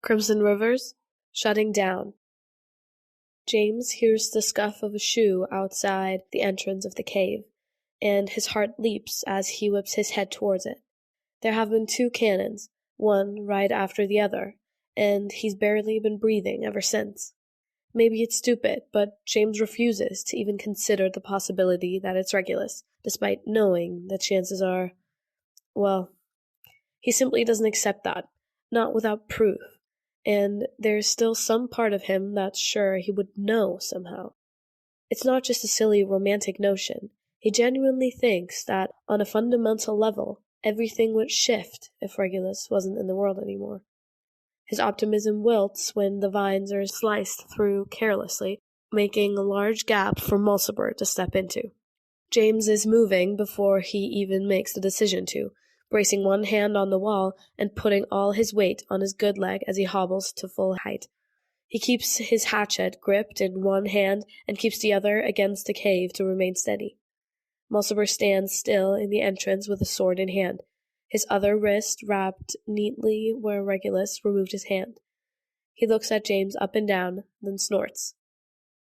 Crimson Rivers, shutting down. James hears the scuff of a shoe outside the entrance of the cave, and his heart leaps as he whips his head towards it. There have been 2 cannons, one right after the other, and he's barely been breathing ever since. Maybe it's stupid, but James refuses to even consider the possibility that it's Regulus, despite knowing the chances are, well, he simply doesn't accept that, not without proof. And there's still some part of him that's sure he would know somehow. It's not just a silly romantic notion. He genuinely thinks that, on a fundamental level, everything would shift if Regulus wasn't in the world anymore. His optimism wilts when the vines are sliced through carelessly, making a large gap for Mulciber to step into. James is moving before he even makes the decision to, bracing one hand on the wall and putting all his weight on his good leg as he hobbles to full height. He keeps his hatchet gripped in one hand and keeps the other against the cave to remain steady. Mulciber stands still in the entrance with a sword in hand, his other wrist wrapped neatly where Regulus removed his hand. He looks at James up and down, then snorts.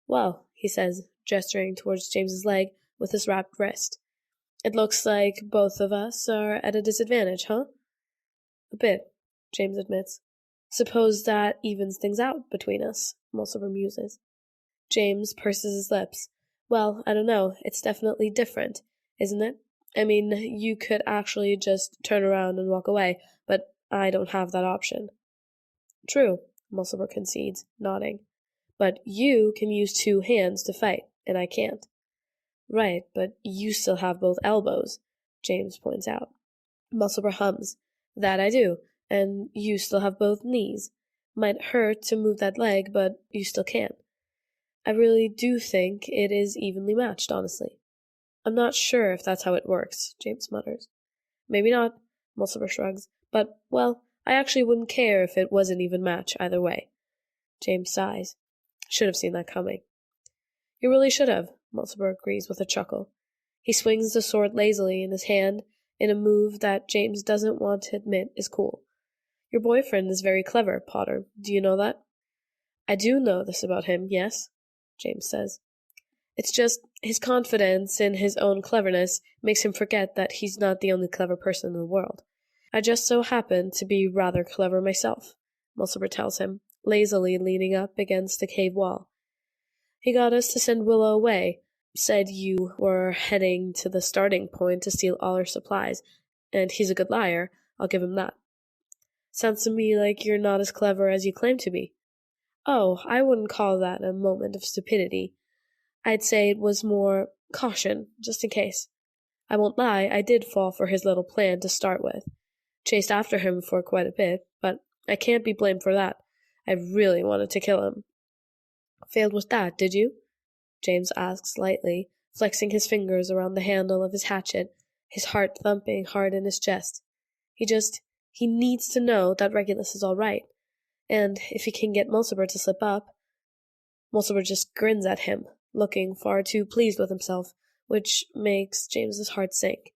"Well," he says, gesturing towards James's leg with his wrapped wrist. "It looks like both of us are at a disadvantage, huh?" "A bit," James admits. "Suppose that evens things out between us," Mulciber muses. James purses his lips. "Well, I don't know. It's definitely different, isn't it? I mean, you could actually just turn around and walk away, but I don't have that option." "True," Mulciber concedes, nodding. "But you can use 2 hands to fight, and I can't." "Right, but you still have both elbows," James points out. Mulciber hums. "That I do, and you still have both knees. Might hurt to move that leg, but you still can. I really do think it is evenly matched, honestly." "I'm not sure if that's how it works," James mutters. "Maybe not," Mulciber shrugs. "But, well, I actually wouldn't care if it was an even match either way." James sighs. "Should have seen that coming." "You really should have," Mulciber agrees with a chuckle. He swings the sword lazily in his hand in a move that James doesn't want to admit is cool. "Your boyfriend is very clever, Potter. Do you know that?" "I do know this about him, yes," James says. "It's just his confidence in his own cleverness makes him forget that he's not the only clever person in the world. I just so happen to be rather clever myself," Mulciber tells him, lazily leaning up against the cave wall. "He got us to send Willow away, said you were heading to the starting point to steal all our supplies, and he's a good liar, I'll give him that." "Sounds to me like you're not as clever as you claim to be." "Oh, I wouldn't call that a moment of stupidity. I'd say it was more caution, just in case. I won't lie, I did fall for his little plan to start with. Chased after him for quite a bit, but I can't be blamed for that. I really wanted to kill him." "Failed with that, did you?" James asks lightly, flexing his fingers around the handle of his hatchet, his heart thumping hard in his chest. He needs to know that Regulus is all right. And if he can get Mulciber to slip up... Mulciber just grins at him, looking far too pleased with himself, which makes James's heart sink.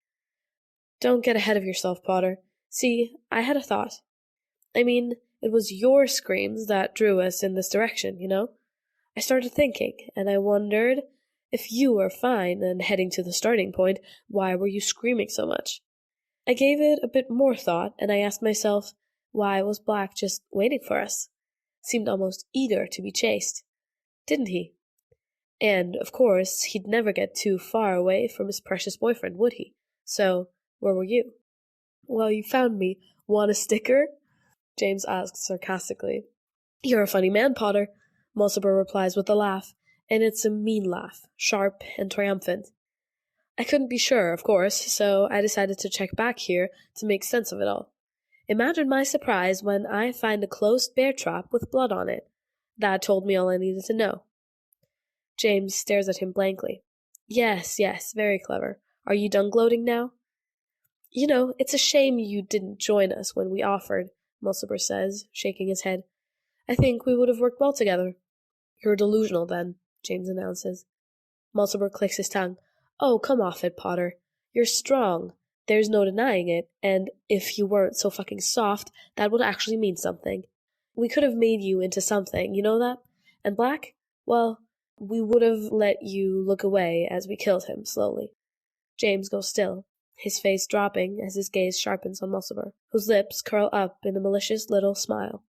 "Don't get ahead of yourself, Potter. See, I had a thought. I mean, it was your screams that drew us in this direction, you know? I started thinking, and I wondered, if you were fine and heading to the starting point, why were you screaming so much? I gave it a bit more thought, and I asked myself, why was Black just waiting for us? Seemed almost eager to be chased. Didn't he? And, of course, he'd never get too far away from his precious boyfriend, would he? So, where were you?" "Well, you found me. Want a sticker?" James asks sarcastically. "You're a funny man, Potter," Mulciber replies with a laugh, and it's a mean laugh, sharp and triumphant. "I couldn't be sure, of course, so I decided to check back here to make sense of it all. Imagine my surprise when I find a closed bear trap with blood on it. That told me all I needed to know." James stares at him blankly. Yes, very clever. Are you done gloating now?" "You know, it's a shame you didn't join us when we offered," Mulciber says, shaking his head. "I think we would have worked well together." "You're delusional, then," James announces. Mulciber clicks his tongue. "Oh, come off it, Potter. You're strong. There's no denying it, and if you weren't so fucking soft, that would actually mean something. We could have made you into something, you know that? And Black? Well, we would have let you look away as we killed him, slowly. James goes still, his face dropping as his gaze sharpens on Mulciber, whose lips curl up in a malicious little smile.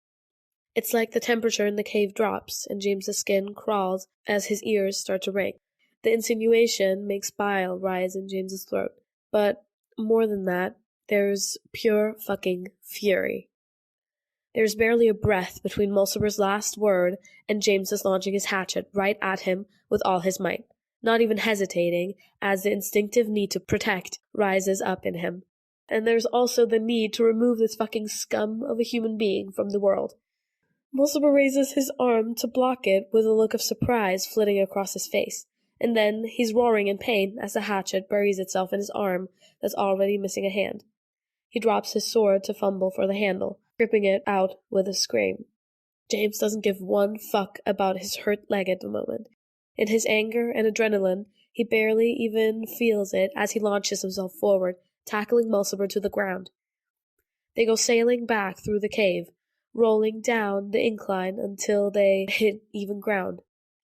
It's like the temperature in the cave drops, and James's skin crawls as his ears start to ring. The insinuation makes bile rise in James's throat. But more than that, there's pure fucking fury. There's barely a breath between Mulciber's last word and James's launching his hatchet right at him with all his might, not even hesitating, as the instinctive need to protect rises up in him. And there's also the need to remove this fucking scum of a human being from the world. Mulciber raises his arm to block it with a look of surprise flitting across his face, and then he's roaring in pain as the hatchet buries itself in his arm that's already missing a hand. He drops his sword to fumble for the handle, gripping it out with a scream. James doesn't give one fuck about his hurt leg at the moment. In his anger and adrenaline, he barely even feels it as he launches himself forward, tackling Mulciber to the ground. They go sailing back through the cave, rolling down the incline until they hit even ground.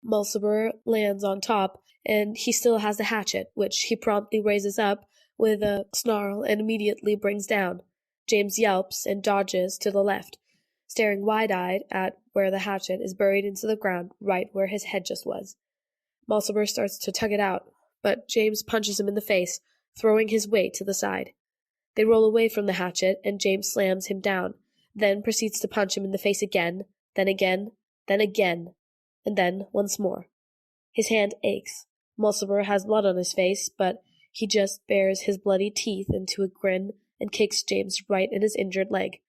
Mulciber lands on top, and he still has the hatchet, which he promptly raises up with a snarl and immediately brings down. James yelps and dodges to the left, staring wide-eyed at where the hatchet is buried into the ground right where his head just was. Mulciber starts to tug it out, but James punches him in the face, throwing his weight to the side. They roll away from the hatchet, and James slams him down, then proceeds to punch him in the face again, then again, then again, and then once more. His hand aches. Mulciber has blood on his face, but he just bares his bloody teeth into a grin and kicks James right in his injured leg.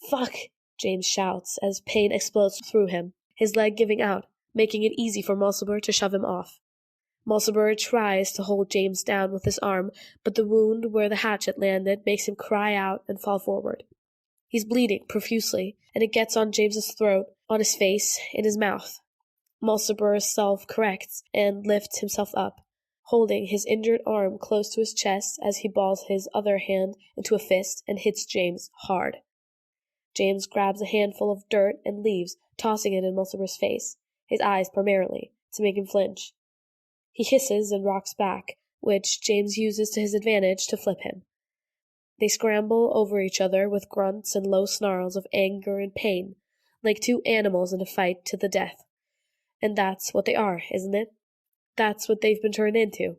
"Fuck!" James shouts as pain explodes through him, his leg giving out, making it easy for Mulciber to shove him off. Mulciber tries to hold James down with his arm, but the wound where the hatchet landed makes him cry out and fall forward. He's bleeding profusely, and it gets on James's throat, on his face, in his mouth. Mulciber self-corrects and lifts himself up, holding his injured arm close to his chest as he balls his other hand into a fist and hits James hard. James grabs a handful of dirt and leaves, tossing it in Mulciber's face, his eyes primarily, to make him flinch. He hisses and rocks back, which James uses to his advantage to flip him. They scramble over each other with grunts and low snarls of anger and pain, like two animals in a fight to the death. And that's what they are, isn't it? That's what they've been turned into.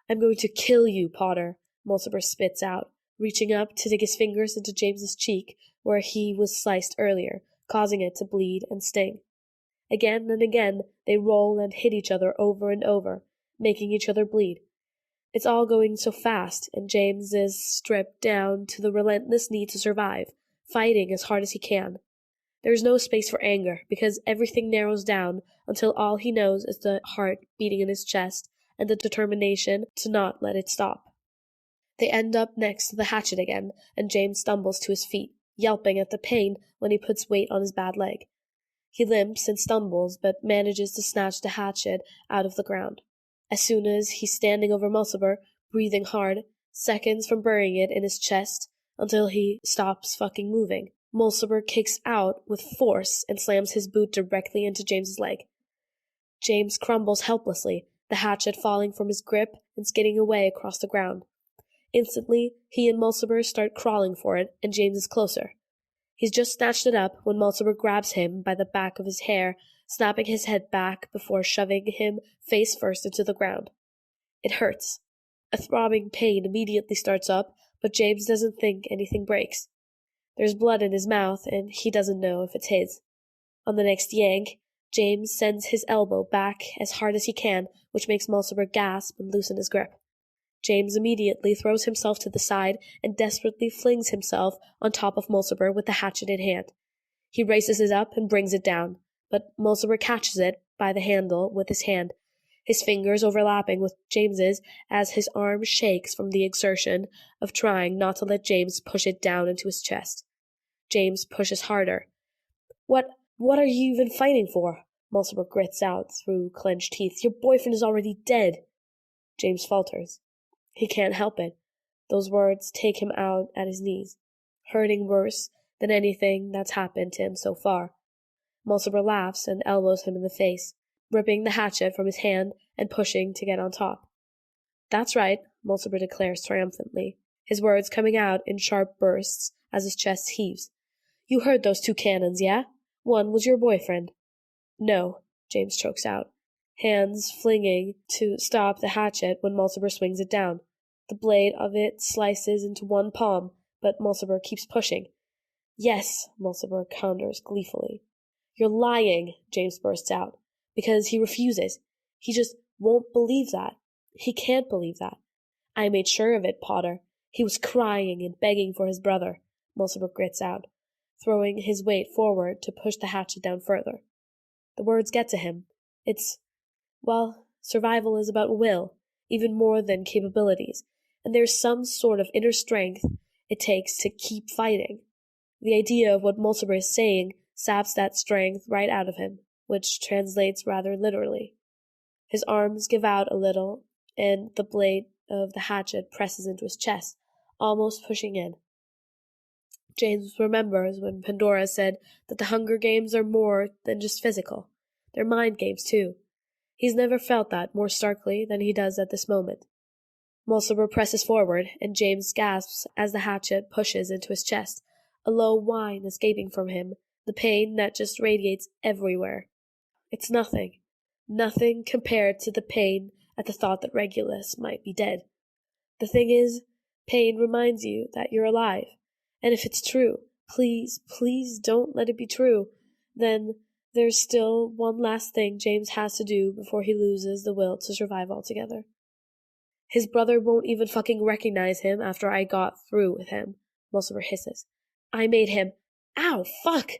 "I'm going to kill you, Potter," Mulciber spits out, reaching up to dig his fingers into James's cheek where he was sliced earlier, causing it to bleed and sting. Again and again, they roll and hit each other over and over, making each other bleed. It's all going so fast, and James is stripped down to the relentless need to survive, fighting as hard as he can. There is no space for anger, because everything narrows down until all he knows is the heart beating in his chest and the determination to not let it stop. They end up next to the hatchet again, and James stumbles to his feet, yelping at the pain when he puts weight on his bad leg. He limps and stumbles, but manages to snatch the hatchet out of the ground. As soon as he's standing over Mulciber, breathing hard, seconds from burying it in his chest, until he stops fucking moving, Mulciber kicks out with force and slams his boot directly into James's leg. James crumbles helplessly, the hatchet falling from his grip and skidding away across the ground. Instantly, he and Mulciber start crawling for it, and James is closer. He's just snatched it up when Mulciber grabs him by the back of his hair, snapping his head back before shoving him face first into the ground. It hurts. A throbbing pain immediately starts up, but James doesn't think anything breaks. There's blood in his mouth, and he doesn't know if it's his. On the next yank, James sends his elbow back as hard as he can, which makes Mulciber gasp and loosen his grip. James immediately throws himself to the side and desperately flings himself on top of Mulciber with the hatchet in hand. He races it up and brings it down, but Mulciber catches it by the handle with his hand, his fingers overlapping with James's as his arm shakes from the exertion of trying not to let James push it down into his chest. James pushes harder. What are you even fighting for?" Mulciber grits out through clenched teeth. "Your boyfriend is already dead." James falters. He can't help it. Those words take him out at his knees, hurting worse than anything that's happened to him so far. Mulciber laughs and elbows him in the face, ripping the hatchet from his hand and pushing to get on top. "That's right," Mulciber declares triumphantly, his words coming out in sharp bursts as his chest heaves. "You heard those 2 cannons, yeah? One was your boyfriend." "No," James chokes out, hands flinging to stop the hatchet when Mulciber swings it down. The blade of it slices into one palm, but Mulciber keeps pushing. "Yes," Mulciber counters gleefully. "You're lying," James bursts out, "because he refuses. He just won't believe that. He can't believe that. I made sure of it, Potter. He was crying and begging for his brother," Mulciber grits out, throwing his weight forward to push the hatchet down further. The words get to him. Survival is about will, even more than capabilities, and there's some sort of inner strength it takes to keep fighting. The idea of what Mulciber is saying saps that strength right out of him, which translates rather literally. His arms give out a little, and the blade of the hatchet presses into his chest, almost pushing in. James remembers when Pandora said that the Hunger Games are more than just physical. They're mind games, too. He's never felt that more starkly than he does at this moment. Mulciber presses forward, and James gasps as the hatchet pushes into his chest, a low whine escaping from him, the pain that just radiates everywhere. It's nothing compared to the pain at the thought that Regulus might be dead. The thing is, pain reminds you that you're alive, and if it's true, please don't let it be true, then there's still one last thing James has to do before he loses the will to survive altogether. "His brother won't even fucking recognize him after I got through with him," Mulciber hisses. "I made him—" "Ow, fuck!"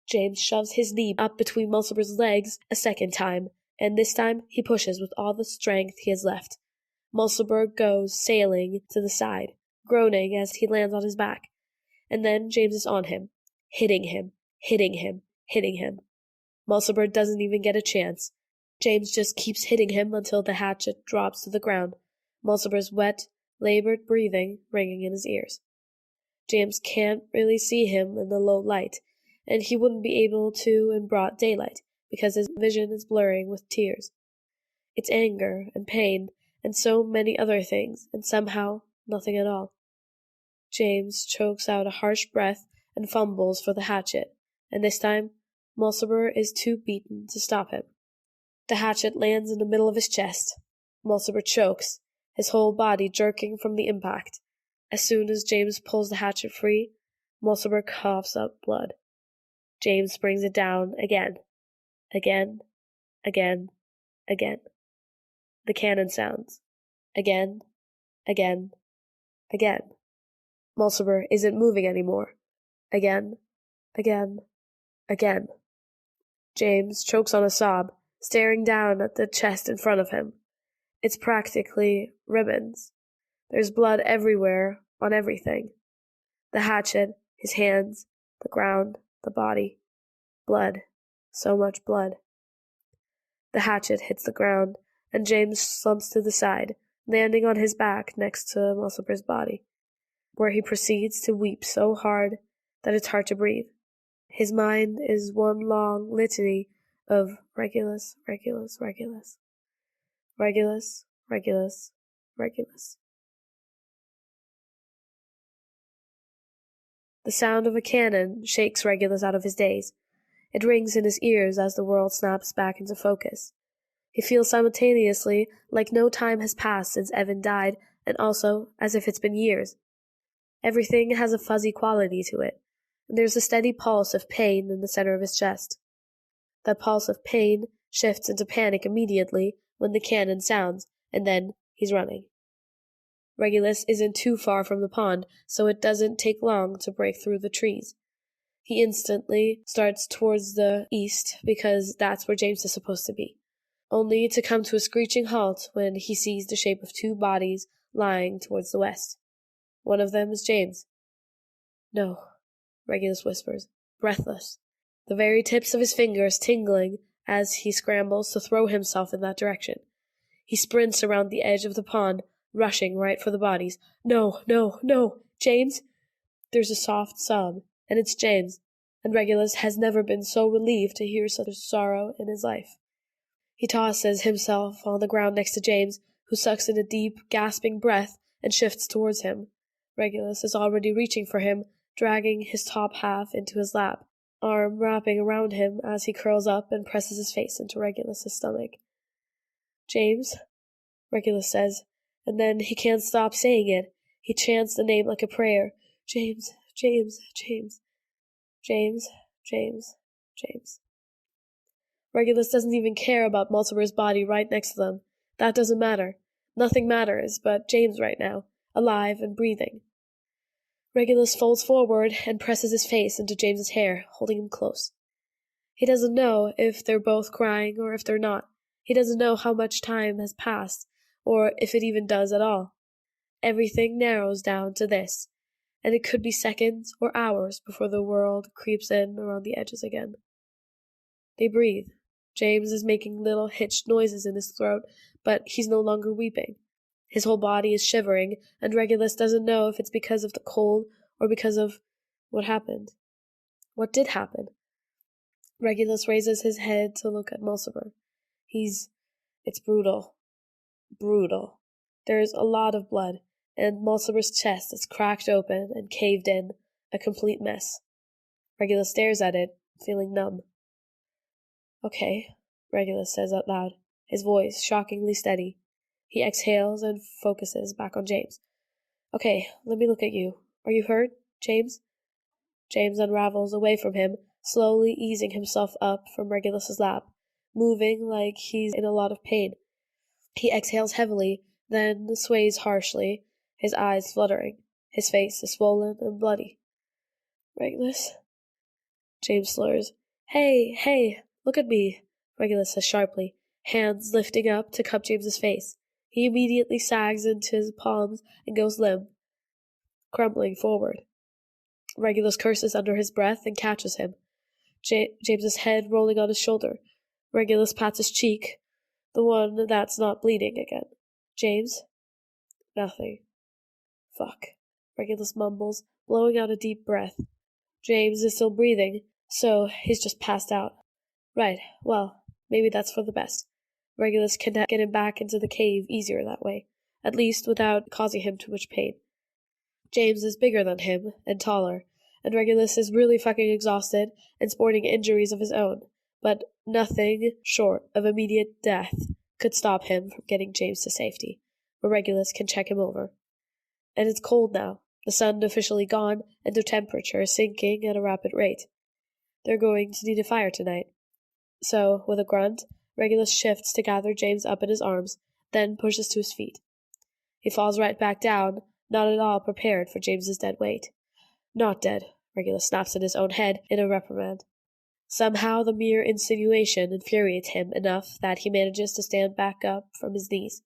James shoves his knee up between Mulciber's legs a second time, and this time he pushes with all the strength he has left. Mulciber goes sailing to the side, groaning as he lands on his back, and then James is on him, hitting him. Mulciber doesn't even get a chance. James just keeps hitting him until the hatchet drops to the ground, Mulciber's wet, labored breathing ringing in his ears. James can't really see him in the low light, and he wouldn't be able to in broad daylight, because his vision is blurring with tears. It's anger and pain and so many other things, and somehow nothing at all. James chokes out a harsh breath and fumbles for the hatchet, and this time Mulciber is too beaten to stop him. The hatchet lands in the middle of his chest. Mulciber chokes, his whole body jerking from the impact. As soon as James pulls the hatchet free, Mulciber coughs up blood. James brings it down again. The cannon sounds. Again. Mulciber isn't moving anymore. Again. James chokes on a sob, staring down at the chest in front of him. It's practically ribbons. There's blood everywhere, on everything. The hatchet, his hands, the ground, the body. Blood. So much blood. The hatchet hits the ground, and James slumps to the side, landing on his back next to Mulciber's body, where he proceeds to weep so hard that it's hard to breathe. His mind is one long litany of Regulus. The sound of a cannon shakes Regulus out of his daze. It rings in his ears as the world snaps back into focus. He feels simultaneously like no time has passed since Evan died, and also as if it's been years. Everything has a fuzzy quality to it, and there's a steady pulse of pain in the center of his chest. That pulse of pain shifts into panic immediately when the cannon sounds, and then he's running. Regulus isn't too far from the pond, so it doesn't take long to break through the trees. He instantly starts towards the east because that's where James is supposed to be, only to come to a screeching halt when he sees the shape of 2 bodies lying towards the west. One of them is James. "No," Regulus whispers, breathless, the very tips of his fingers tingling as he scrambles to throw himself in that direction. He sprints around the edge of the pond, rushing right for the bodies. No, James! There's a soft sob, And it's James, and Regulus has never been so relieved to hear such sorrow in his life. He tosses himself on the ground next to James, who sucks in a deep, gasping breath and shifts towards him. Regulus is already reaching for him, dragging his top half into his lap, arm wrapping around him as he curls up and presses his face into Regulus's stomach. "James," Regulus says, and then he can't stop saying it. He chants the name like a prayer. "James, James, James, James, James, James." Regulus doesn't even care about Mulciber's body right next to them. That doesn't matter. Nothing matters but James right now, alive and breathing. Regulus folds forward and presses his face into James's hair, holding him close. He doesn't know if they're both crying or if they're not. He doesn't know how much time has passed, or if it even does at all. Everything narrows down to this, and it could be seconds or hours before the world creeps in around the edges again. They breathe. James is making little hitched noises in his throat, but he's no longer weeping. His whole body is shivering, and Regulus doesn't know if it's because of the cold or because of what happened. What did happen? Regulus raises his head to look at Mulciber. It's brutal. Brutal. There's a lot of blood, and Mulciber's chest is cracked open and caved in, a complete mess. Regulus stares at it, feeling numb. "Okay," Regulus says out loud, his voice shockingly steady. He exhales and focuses back on James. "Okay, let me look at you. Are you hurt, James?" James unravels away from him, slowly easing himself up from Regulus's lap, moving like he's in a lot of pain. He exhales heavily, then sways harshly, his eyes fluttering. His face is swollen and bloody. "Regulus?" James slurs. Hey, look at me," Regulus says sharply, hands lifting up to cup James's face. He immediately sags into his palms and goes limp, crumbling forward. Regulus curses under his breath and catches him, James's head rolling on his shoulder. Regulus pats his cheek, the one that's not bleeding again. "James?" "Nothing." "Fuck," Regulus mumbles, blowing out a deep breath. James is still breathing, so he's just passed out. Right, well, maybe that's for the best. Regulus can get him back into the cave easier that way, at least without causing him too much pain. James is bigger than him, and taller, and Regulus is really fucking exhausted and sporting injuries of his own, but nothing short of immediate death could stop him from getting James to safety, where Regulus can check him over. And it's cold now, the sun officially gone, and their temperature sinking at a rapid rate. They're going to need a fire tonight. So, with a grunt, Regulus shifts to gather James up in his arms, then pushes to his feet. He falls right back down, not at all prepared for James's dead weight. "Not dead," Regulus snaps in his own head in a reprimand. Somehow the mere insinuation infuriates him enough that he manages to stand back up from his knees.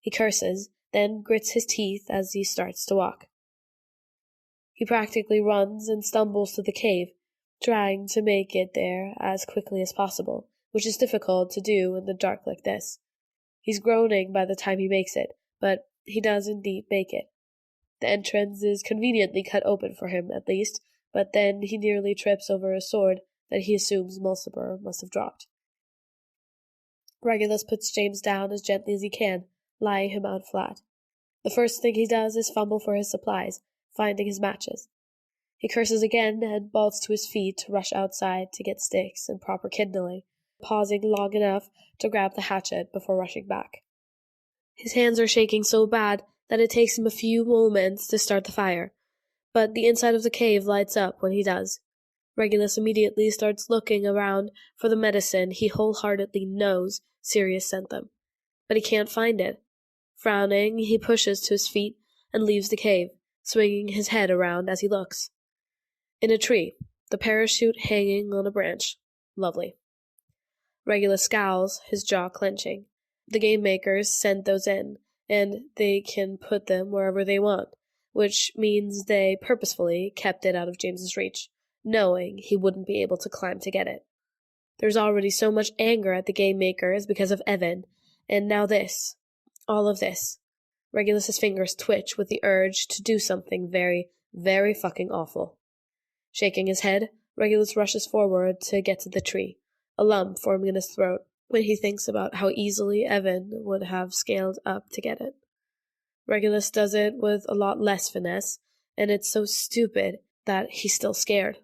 He curses, then grits his teeth as he starts to walk. He practically runs and stumbles to the cave, trying to make it there as quickly as possible, which is difficult to do in the dark like this. He's groaning by the time he makes it, but he does indeed make it. The entrance is conveniently cut open for him, at least, but then he nearly trips over a sword that he assumes Mulciber must have dropped. Regulus puts James down as gently as he can, lying him out flat. The first thing he does is fumble for his supplies, finding his matches. He curses again and bolts to his feet to rush outside to get sticks and proper kindling, pausing long enough to grab the hatchet before rushing back. His hands are shaking so bad that it takes him a few moments to start the fire, but the inside of the cave lights up when he does. Regulus immediately starts looking around for the medicine he wholeheartedly knows Sirius sent them, but he can't find it. Frowning, he pushes to his feet and leaves the cave, swinging his head around as he looks. In a tree, the parachute hanging on a branch. Lovely. Regulus scowls, his jaw clenching. The game makers sent those in, and they can put them wherever they want, which means they purposefully kept it out of James's reach, knowing he wouldn't be able to climb to get it. There's already so much anger at the game makers because of Evan, and now this. All of this. Regulus's fingers twitch with the urge to do something very, very fucking awful. Shaking his head, Regulus rushes forward to get to the tree, a lump forming in his throat when he thinks about how easily Evan would have scaled up to get it. Regulus does it with a lot less finesse, and it's so stupid that he's still scared.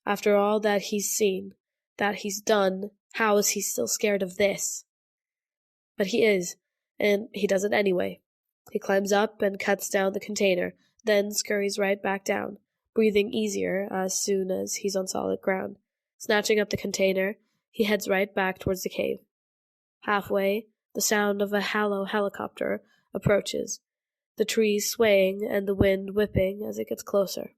After all that he's seen, that he's done, how is he still scared of this? But he is, and he does it anyway. He climbs up and cuts down the container, then scurries right back down, breathing easier as soon as he's on solid ground. Snatching up the container, he heads right back towards the cave. Halfway, the sound of a Hallow helicopter approaches, the trees swaying and the wind whipping as it gets closer.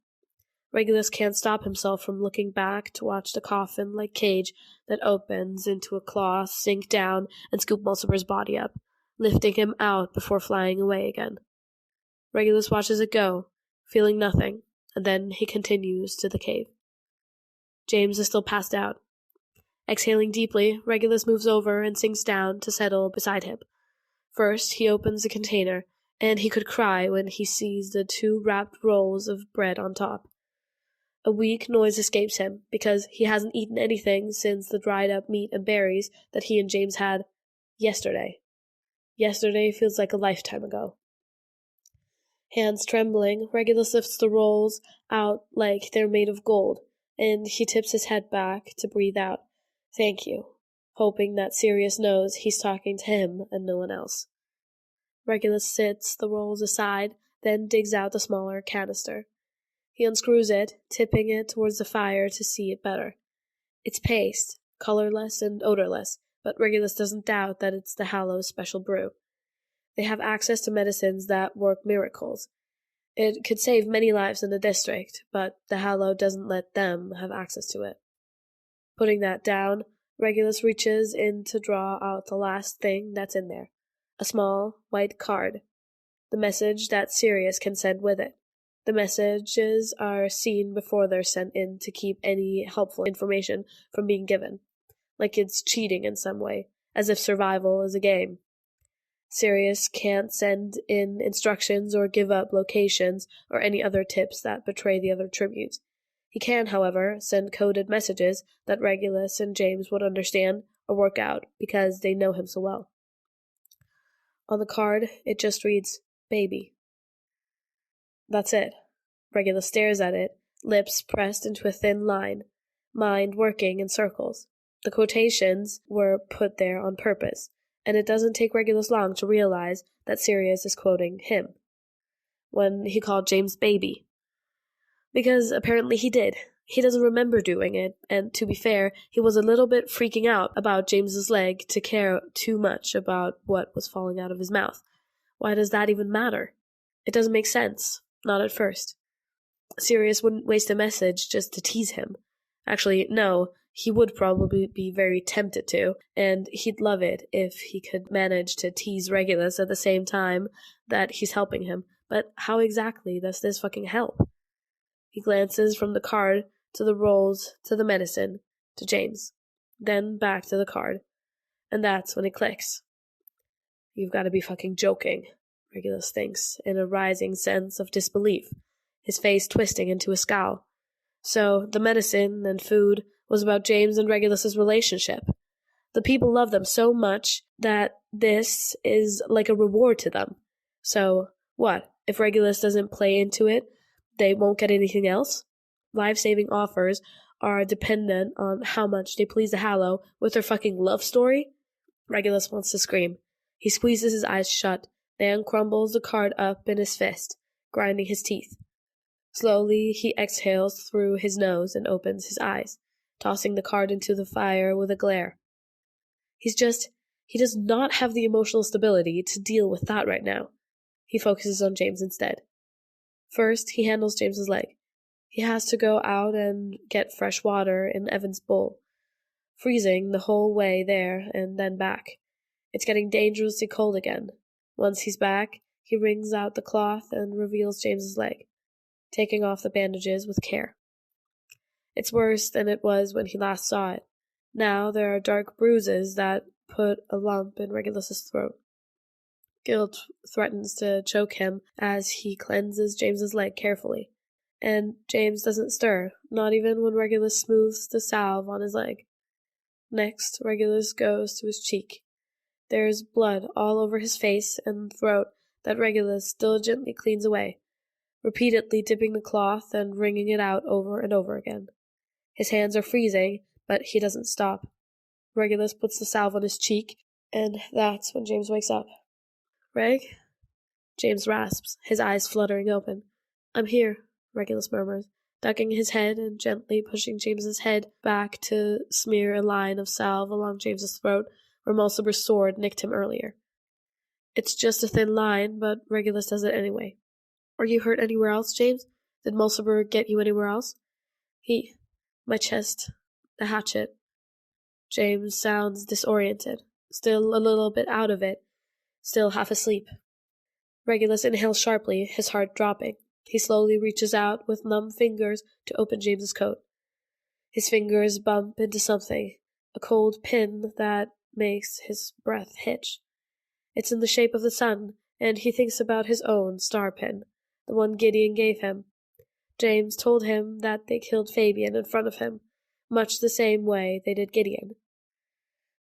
Regulus can't stop himself from looking back to watch the coffin-like cage that opens into a claw sink down and scoop Mulciber's body up, lifting him out before flying away again. Regulus watches it go, feeling nothing, and then he continues to the cave. James is still passed out. Exhaling deeply, Regulus moves over and sinks down to settle beside him. First, he opens the container, and he could cry when he sees the 2 wrapped rolls of bread on top. A weak noise escapes him, because he hasn't eaten anything since the dried-up meat and berries that he and James had yesterday. Yesterday feels like a lifetime ago. Hands trembling, Regulus lifts the rolls out like they're made of gold, and he tips his head back to breathe out, "Thank you," hoping that Sirius knows he's talking to him and no one else. Regulus sits the rolls aside, then digs out the smaller canister. He unscrews it, tipping it towards the fire to see it better. It's paste, colorless and odorless, but Regulus doesn't doubt that it's the Hallow's special brew. They have access to medicines that work miracles. It could save many lives in the district, but the Hallow doesn't let them have access to it. Putting that down, Regulus reaches in to draw out the last thing that's in there. A small, white card. The message that Sirius can send with it. The messages are seen before they're sent in to keep any helpful information from being given, like it's cheating in some way, as if survival is a game. Sirius can't send in instructions or give up locations or any other tips that betray the other tributes. He can, however, send coded messages that Regulus and James would understand or work out because they know him so well. On the card, it just reads, "Baby." That's it. Regulus stares at it, lips pressed into a thin line, mind working in circles. The quotations were put there on purpose, and it doesn't take Regulus long to realize that Sirius is quoting him when he called James baby. Because apparently he did. He doesn't remember doing it, and to be fair, he was a little bit freaking out about James's leg to care too much about what was falling out of his mouth. Why does that even matter? It doesn't make sense. Not at first. Sirius wouldn't waste a message just to tease him. Actually, no, he would probably be very tempted to, and he'd love it if he could manage to tease Regulus at the same time that he's helping him. But how exactly does this fucking help? He glances from the card to the rolls to the medicine to James, then back to the card, and that's when it clicks. You've got to be fucking joking, Regulus thinks, in a rising sense of disbelief, his face twisting into a scowl. So, the medicine and food was about James and Regulus's relationship. The people love them so much that this is like a reward to them. So, what? If Regulus doesn't play into it, they won't get anything else? Life-saving offers are dependent on how much they please the Hallow with their fucking love story? Regulus wants to scream. He squeezes his eyes shut, then crumbles the card up in his fist, grinding his teeth. Slowly, he exhales through his nose and opens his eyes, tossing the card into the fire with a glare. He does not have the emotional stability to deal with that right now. He focuses on James instead. First, he handles James's leg. He has to go out and get fresh water in Evan's bowl, freezing the whole way there and then back. It's getting dangerously cold again. Once he's back, he wrings out the cloth and reveals James's leg, taking off the bandages with care. It's worse than it was when he last saw it. Now there are dark bruises that put a lump in Regulus's throat. Guilt threatens to choke him as he cleanses James's leg carefully. and James doesn't stir, not even when Regulus smooths the salve on his leg. Next, Regulus goes to his cheek. There's blood all over his face and throat that Regulus diligently cleans away, repeatedly dipping the cloth and wringing it out over and over again. His hands are freezing, but he doesn't stop. Regulus puts the salve on his cheek, and that's when James wakes up. "Reg?" James rasps, his eyes fluttering open. "I'm here," Regulus murmurs, ducking his head and gently pushing James's head back to smear a line of salve along James's throat where Mulciber's sword nicked him earlier. It's just a thin line, but Regulus does it anyway. "Are you hurt anywhere else, James? Did Mulciber get you anywhere else?" My chest. The hatchet." James sounds disoriented, still a little bit out of it, still half asleep. Regulus inhales sharply, his heart dropping. He slowly reaches out with numb fingers to open James's coat. His fingers bump into something, a cold pin that makes his breath hitch. It's in the shape of the sun, and he thinks about his own star pin, the one Gideon gave him. James told him that they killed Fabian in front of him, much the same way they did Gideon.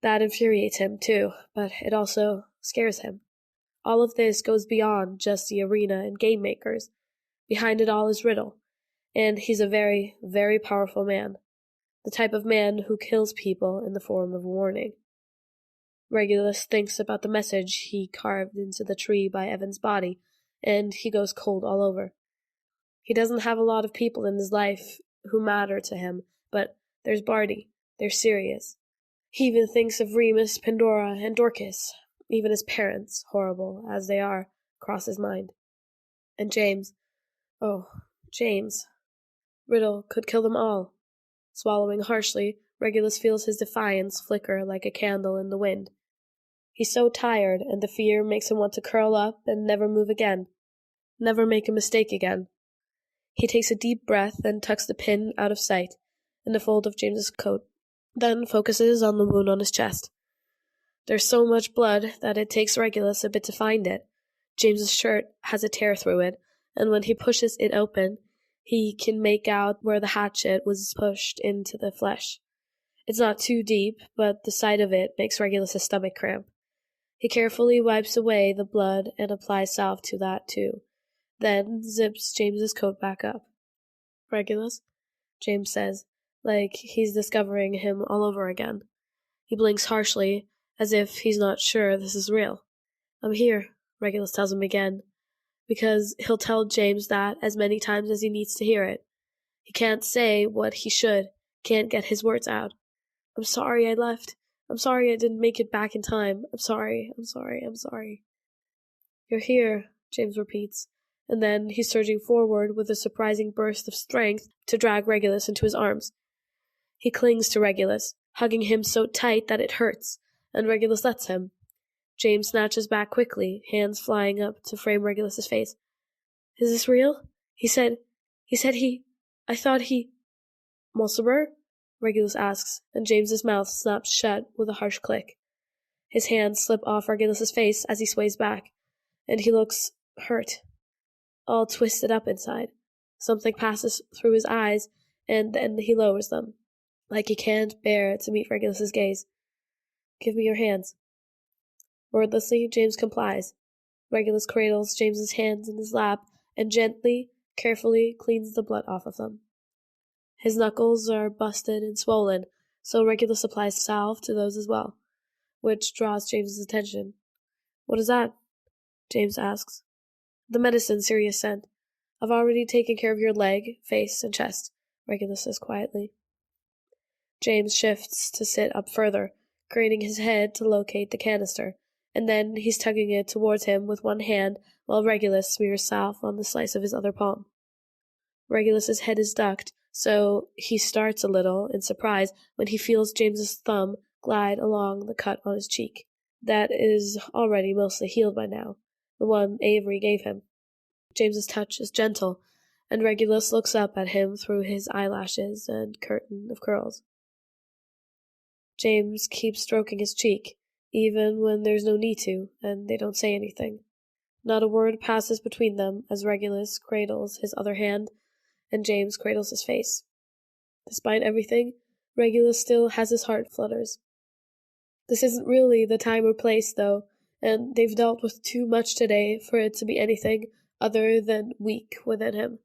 That infuriates him, too, but it also scares him. All of this goes beyond just the arena and game makers. Behind it all is Riddle, and he's a very, very powerful man. The type of man who kills people in the form of a warning. Regulus thinks about the message he carved into the tree by Evan's body, and he goes cold all over. He doesn't have a lot of people in his life who matter to him, but there's Barty. They're serious. He even thinks of Remus, Pandora, and Dorcas. Even his parents, horrible as they are, cross his mind. And James. Oh, James. Riddle could kill them all. Swallowing harshly, Regulus feels his defiance flicker like a candle in the wind. He's so tired, and the fear makes him want to curl up and never move again. Never make a mistake again. He takes a deep breath and tucks the pin out of sight, in the fold of James's coat, then focuses on the wound on his chest. There's so much blood that it takes Regulus a bit to find it. James's shirt has a tear through it, and when he pushes it open, he can make out where the hatchet was pushed into the flesh. It's not too deep, but the sight of it makes Regulus' stomach cramp. He carefully wipes away the blood and applies salve to that too, then zips James's coat back up. "Regulus?" James says, like he's discovering him all over again. He blinks harshly, as if he's not sure this is real. "I'm here," Regulus tells him again, because he'll tell James that as many times as he needs to hear it. He can't say what he should, can't get his words out. "I'm sorry I left. I'm sorry I didn't make it back in time. I'm sorry. "You're here," James repeats, and then he's surging forward with a surprising burst of strength to drag Regulus into his arms. He clings to Regulus, hugging him so tight that it hurts, and Regulus lets him. James snatches back quickly, hands flying up to frame Regulus's face. "Is this real? I thought he... Mulciber?" Regulus asks, and James's mouth snaps shut with a harsh click. His hands slip off Regulus's face as he sways back, and he looks hurt, all twisted up inside. Something passes through his eyes, and then he lowers them, like he can't bear to meet Regulus's gaze. "Give me your hands." Wordlessly, James complies. Regulus cradles James's hands in his lap and gently, carefully cleans the blood off of them. His knuckles are busted and swollen, so Regulus applies salve to those as well, which draws James's attention. "What is that?" James asks. "The medicine Sirius sent. I've already taken care of your leg, face, and chest," Regulus says quietly. James shifts to sit up further, craning his head to locate the canister, and then he's tugging it towards him with one hand while Regulus smears salve on the slice of his other palm. Regulus's head is ducked, so he starts a little in surprise when he feels James's thumb glide along the cut on his cheek. That is already mostly healed by now, the one Avery gave him. James's touch is gentle, and Regulus looks up at him through his eyelashes and curtain of curls. James keeps stroking his cheek, even when there's no need to, and they don't say anything. Not a word passes between them as Regulus cradles his other hand, and James cradles his face. Despite everything, Regulus still has his heart flutters. This isn't really the time or place, though, and they've dealt with too much today for it to be anything other than weak within him.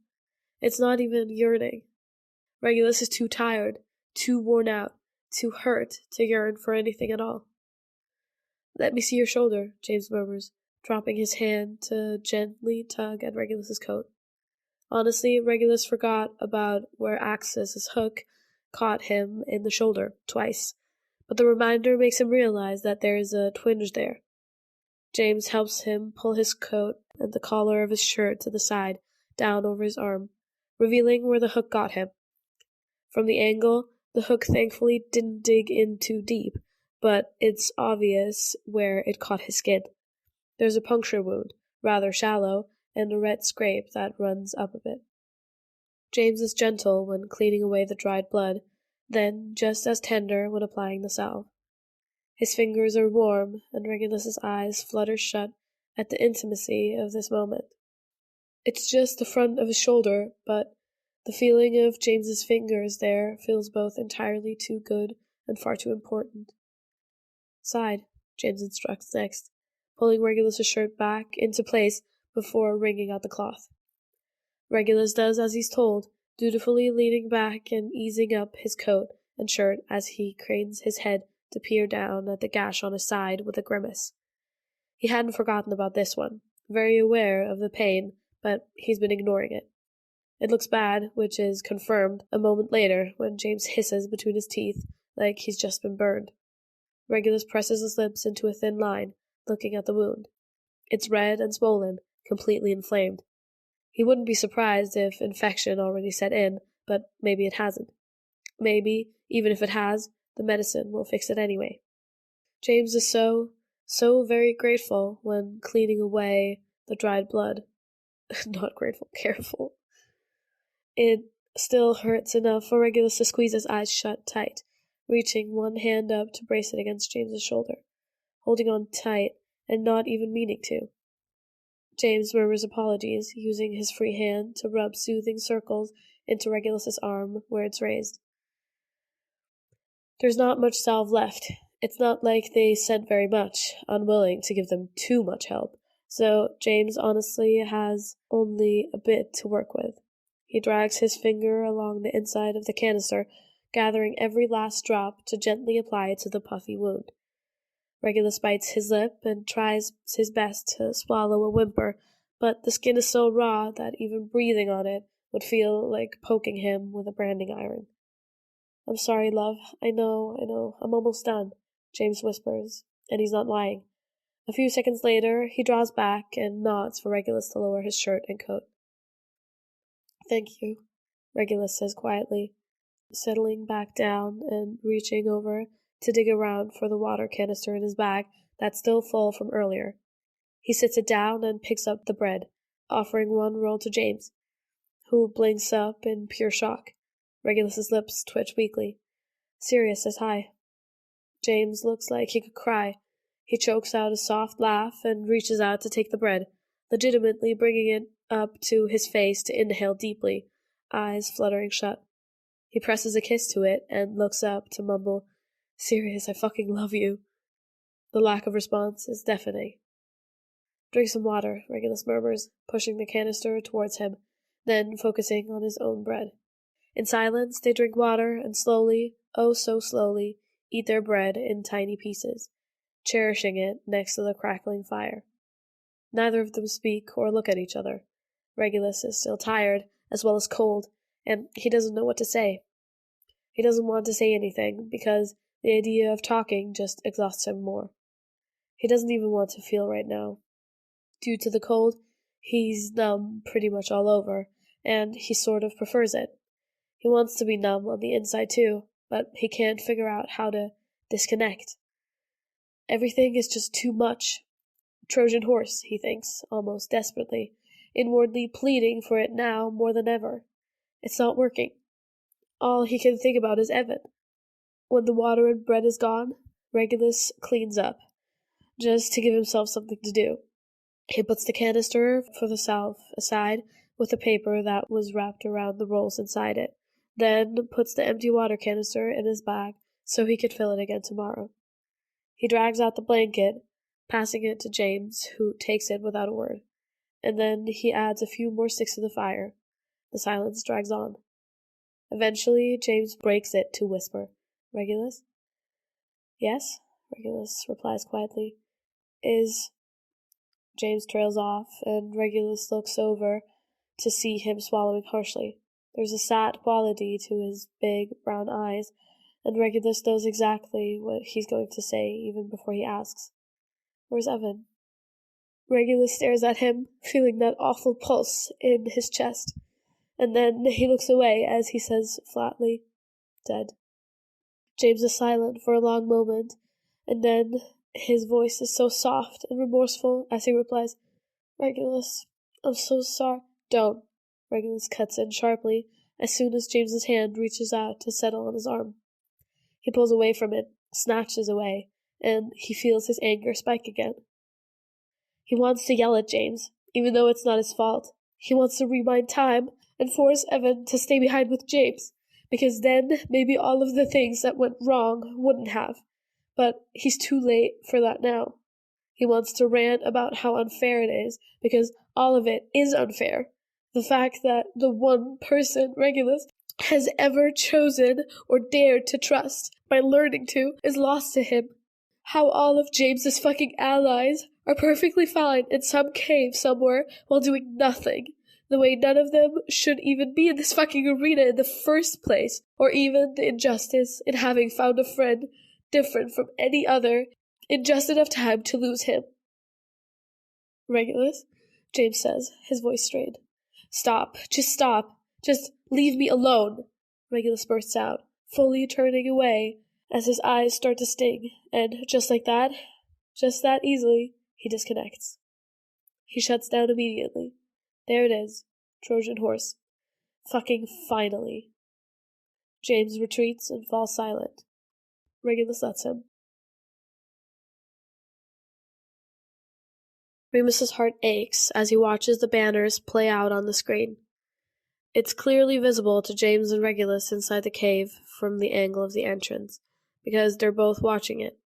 It's not even yearning. Regulus is too tired, too worn out, too hurt to yearn for anything at all. "Let me see your shoulder," James murmurs, dropping his hand to gently tug at Regulus's coat. Honestly, Regulus forgot about where Axus's hook caught him in the shoulder twice, but the reminder makes him realize that there is a twinge there. James helps him pull his coat and the collar of his shirt to the side, down over his arm, revealing where the hook got him. From the angle, the hook thankfully didn't dig in too deep, but it's obvious where it caught his skin. There's a puncture wound, rather shallow, and a red scrape that runs up a bit. James is gentle when cleaning away the dried blood, then just as tender when applying the salve. His fingers are warm, and Regulus's eyes flutter shut at the intimacy of this moment. It's just the front of his shoulder, but the feeling of James's fingers there feels both entirely too good and far too important. "Side," James instructs next, pulling Regulus's shirt back into place before wringing out the cloth. Regulus does as he's told, dutifully leaning back and easing up his coat and shirt as he cranes his head to peer down at the gash on his side with a grimace. He hadn't forgotten about this one, very aware of the pain, but he's been ignoring it. It looks bad, which is confirmed a moment later when James hisses between his teeth like he's just been burned. Regulus presses his lips into a thin line, looking at the wound. It's red and swollen, completely inflamed. He wouldn't be surprised if infection already set in, but maybe it hasn't. Maybe, even if it has, the medicine will fix it anyway. James is so very grateful when cleaning away the dried blood. Not grateful, careful. It still hurts enough for Regulus to squeeze his eyes shut tight, reaching one hand up to brace it against James's shoulder, holding on tight and not even meaning to. James murmurs apologies, using his free hand to rub soothing circles into Regulus's arm where it's raised. There's not much salve left. It's not like they sent very much, unwilling to give them too much help, so James honestly has only a bit to work with. He drags his finger along the inside of the canister, gathering every last drop to gently apply it to the puffy wound. Regulus bites his lip and tries his best to swallow a whimper, but the skin is so raw that even breathing on it would feel like poking him with a branding iron. "I'm sorry, love. I know. I'm almost done," James whispers, and he's not lying. A few seconds later, he draws back and nods for Regulus to lower his shirt and coat. "Thank you," Regulus says quietly, settling back down and reaching over to dig around for the water canister in his bag that's still full from earlier. He sits it down and picks up the bread, offering one roll to James, who blinks up in pure shock. Regulus's lips twitch weakly. Sirius says hi. James looks like he could cry. He chokes out a soft laugh and reaches out to take the bread, legitimately bringing it up to his face to inhale deeply, eyes fluttering shut. He presses a kiss to it and looks up to mumble, "Sirius, I fucking love you." The lack of response is deafening. "Drink some water," Regulus murmurs, pushing the canister towards him, then focusing on his own bread. In silence, they drink water and slowly, oh so slowly, eat their bread in tiny pieces, cherishing it next to the crackling fire. Neither of them speak or look at each other. Regulus is still tired, as well as cold, and he doesn't know what to say. He doesn't want to say anything, because the idea of talking just exhausts him more. He doesn't even want to feel right now. Due to the cold, he's numb pretty much all over, and he sort of prefers it. He wants to be numb on the inside too, but he can't figure out how to disconnect. Everything is just too much. Trojan horse, he thinks, almost desperately, inwardly pleading for it now more than ever. It's not working. All he can think about is Evan. When the water and bread is gone, Regulus cleans up, just to give himself something to do. He puts the canister for the salve aside, with a paper that was wrapped around the rolls inside it, then puts the empty water canister in his bag so he could fill it again tomorrow. He drags out the blanket, passing it to James, who takes it without a word, and then he adds a few more sticks to the fire. The silence drags on. Eventually, James breaks it to whisper, "Regulus?" "Yes," Regulus replies quietly. "Is—" James trails off, and Regulus looks over to see him swallowing harshly. There's a sad quality to his big brown eyes, and Regulus knows exactly what he's going to say even before he asks, "Where's Evan?" Regulus stares at him, feeling that awful pulse in his chest, and then he looks away as he says flatly, "Dead." James is silent for a long moment, and then his voice is so soft and remorseful as he replies, "Regulus, I'm so sorry." "Don't," Regulus cuts in sharply as soon as James's hand reaches out to settle on his arm. He pulls away from it, snatches away, and he feels his anger spike again. He wants to yell at James, even though it's not his fault. He wants to rewind time and force Evan to stay behind with James, because then maybe all of the things that went wrong wouldn't have. But he's too late for that now. He wants to rant about how unfair it is, because all of it is unfair. The fact that the one person Regulus has ever chosen or dared to trust by learning to is lost to him. How all of James's fucking allies are perfectly fine in some cave somewhere while doing nothing. The way none of them should even be in this fucking arena in the first place, or even the injustice in having found a friend different from any other in just enough time to lose him. "Regulus," James says, his voice strained. "Stop. Just stop. Just leave me alone," Regulus bursts out, fully turning away as his eyes start to sting, and just like that, just that easily, he disconnects. He shuts down immediately. There it is. Trojan horse. Fucking finally. James retreats and falls silent. Regulus lets him. Remus's heart aches as he watches the banners play out on the screen. It's clearly visible to James and Regulus inside the cave from the angle of the entrance, because they're both watching it.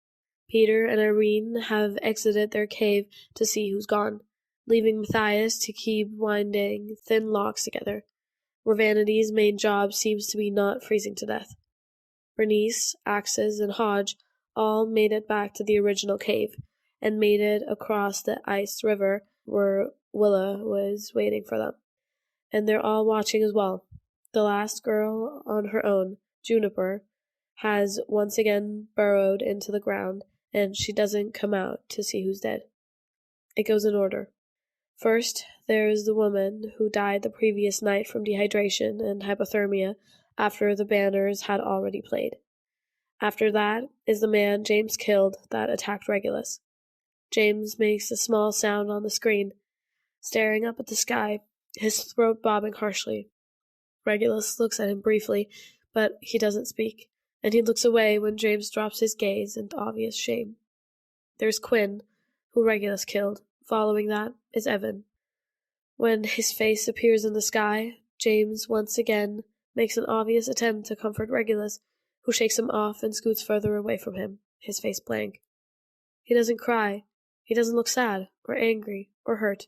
Peter and Irene have exited their cave to see who's gone, leaving Matthias to keep winding thin locks together, where Vanity's main job seems to be not freezing to death. Bernice, Axes, and Hodge all made it back to the original cave, and made it across the iced river where Willa was waiting for them. And they're all watching as well. The last girl on her own, Juniper, has once again burrowed into the ground, and she doesn't come out to see who's dead. It goes in order. First, there's the woman who died the previous night from dehydration and hypothermia after the banners had already played. After that is the man James killed that attacked Regulus. James makes a small sound on the screen, staring up at the sky, his throat bobbing harshly. Regulus looks at him briefly, but he doesn't speak, and he looks away when James drops his gaze in obvious shame. There's Quinn, who Regulus killed. Following that is Evan. When his face appears in the sky, James once again makes an obvious attempt to comfort Regulus, who shakes him off and scoots further away from him, his face blank. He doesn't cry. He doesn't look sad, or angry, or hurt.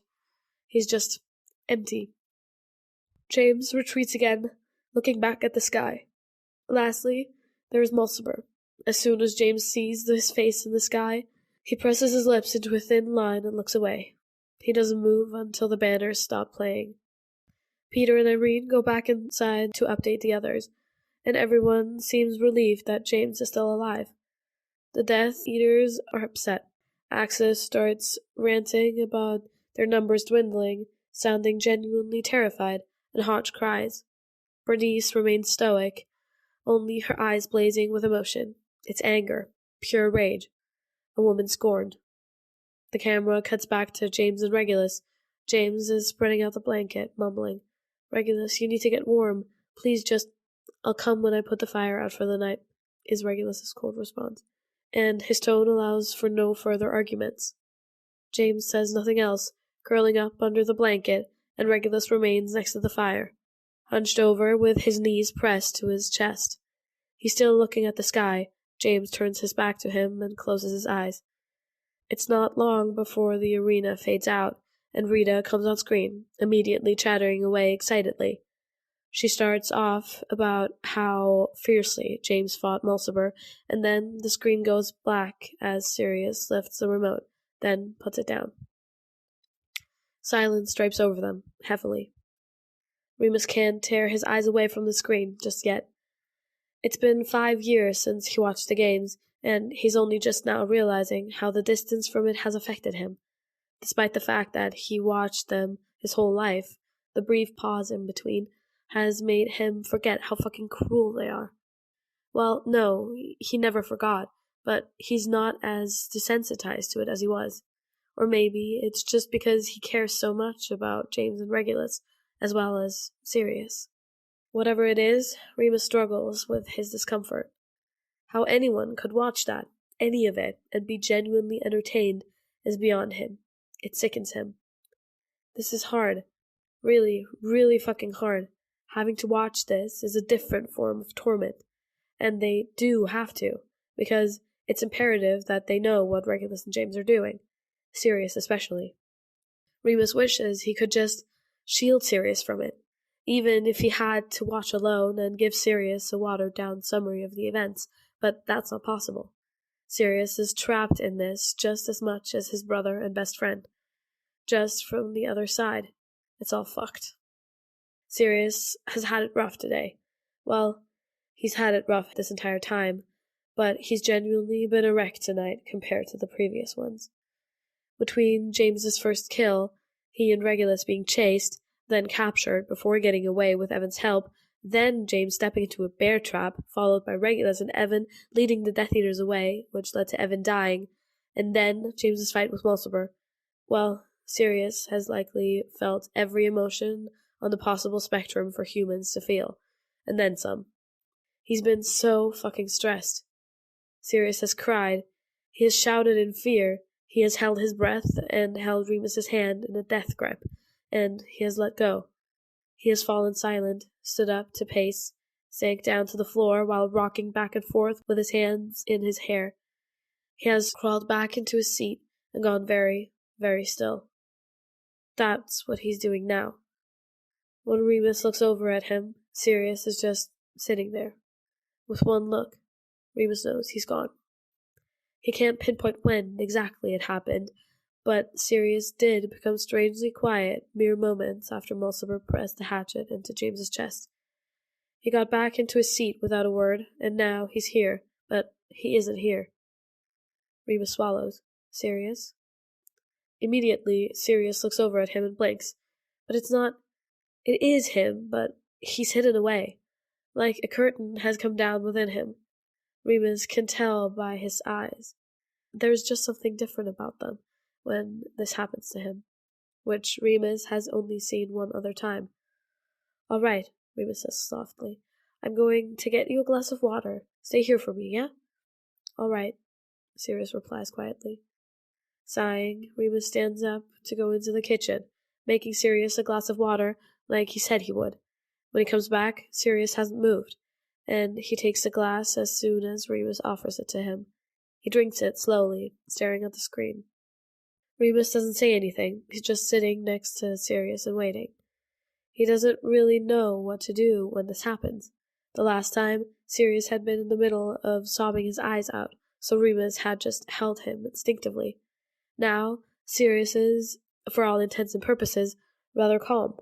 He's just empty. James retreats again, looking back at the sky. Lastly, there is Mulciber. As soon as James sees his face in the sky, he presses his lips into a thin line and looks away. He doesn't move until the banners stop playing. Peter and Irene go back inside to update the others, and everyone seems relieved that James is still alive. The Death Eaters are upset. Axis starts ranting about their numbers dwindling, sounding genuinely terrified, and Hodge cries. Bernice remains stoic, only her eyes blazing with emotion. It's anger, pure rage. A woman scorned. The camera cuts back to James and Regulus. James is spreading out the blanket, mumbling, "Regulus, you need to get warm. Please just—" "I'll come when I put the fire out for the night," is Regulus's cold response, and his tone allows for no further arguments. James says nothing else, curling up under the blanket and Regulus remains next to the fire, hunched over with his knees pressed to his chest. He's still looking at the sky. James turns his back to him and closes his eyes. It's not long before the arena fades out, and Rita comes on screen, immediately chattering away excitedly. She starts off about how fiercely James fought Mulciber, and then the screen goes black as Sirius lifts the remote, then puts it down. Silence drapes over them, heavily. Remus can't tear his eyes away from the screen just yet. It's been 5 years since he watched the games, and he's only just now realizing how the distance from it has affected him. Despite the fact that he watched them his whole life, the brief pause in between has made him forget how fucking cruel they are. Well, no, he never forgot, but he's not as desensitized to it as he was. Or maybe it's just because he cares so much about James and Regulus, as well as Sirius. Whatever it is, Remus struggles with his discomfort. How anyone could watch that, any of it, and be genuinely entertained is beyond him. It sickens him. This is hard. Really, really fucking hard. Having to watch this is a different form of torment. And they do have to, because it's imperative that they know what Regulus and James are doing. Sirius especially. Remus wishes he could just shield Sirius from it, even if he had to watch alone and give Sirius a watered-down summary of the events, but that's not possible. Sirius is trapped in this just as much as his brother and best friend. Just from the other side. It's all fucked. Sirius has had it rough today. Well, he's had it rough this entire time, but he's genuinely been a wreck tonight compared to the previous ones. Between James's first kill, he and Regulus being chased, then captured before getting away with Evan's help, then James stepping into a bear trap, followed by Regulus and Evan leading the Death Eaters away, which led to Evan dying, and then James's fight with Mulciber. Well, Sirius has likely felt every emotion on the possible spectrum for humans to feel, and then some. He's been so fucking stressed. Sirius has cried. He has shouted in fear. He has held his breath and held Remus's hand in a death grip, and he has let go. He has fallen silent, stood up to pace, sank down to the floor while rocking back and forth with his hands in his hair. He has crawled back into his seat and gone very, very still. That's what he's doing now. When Remus looks over at him, Sirius is just sitting there. With one look, Remus knows he's gone. He can't pinpoint when exactly it happened, but Sirius did become strangely quiet mere moments after Mulciber pressed the hatchet into James's chest. He got back into his seat without a word, and now he's here, but he isn't here. Remus swallows. Sirius? Immediately, Sirius looks over at him and blinks. But it's not... It is him, but he's hidden away. Like a curtain has come down within him. Remus can tell by his eyes. There's just something different about them when this happens to him, which Remus has only seen one other time. All right, Remus says softly. I'm going to get you a glass of water. Stay here for me, yeah? All right, Sirius replies quietly. Sighing, Remus stands up to go into the kitchen, making Sirius a glass of water like he said he would. When he comes back, Sirius hasn't moved, and he takes the glass as soon as Remus offers it to him. He drinks it slowly, staring at the screen. Remus doesn't say anything. He's just sitting next to Sirius and waiting. He doesn't really know what to do when this happens. The last time, Sirius had been in the middle of sobbing his eyes out, so Remus had just held him instinctively. Now, Sirius is, for all intents and purposes, rather calm.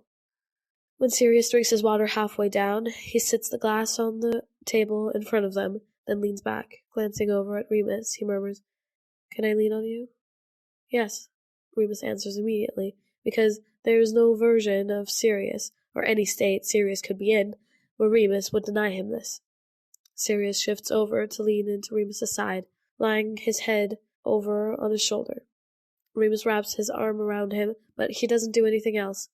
When Sirius drinks his water halfway down, he sits the glass on the table in front of them, then leans back. Glancing over at Remus, he murmurs, "Can I lean on you?" "Yes," Remus answers immediately, because there is no version of Sirius, or any state Sirius could be in, where Remus would deny him this. Sirius shifts over to lean into Remus's side, lying his head over on his shoulder. Remus wraps his arm around him, but he doesn't do anything else.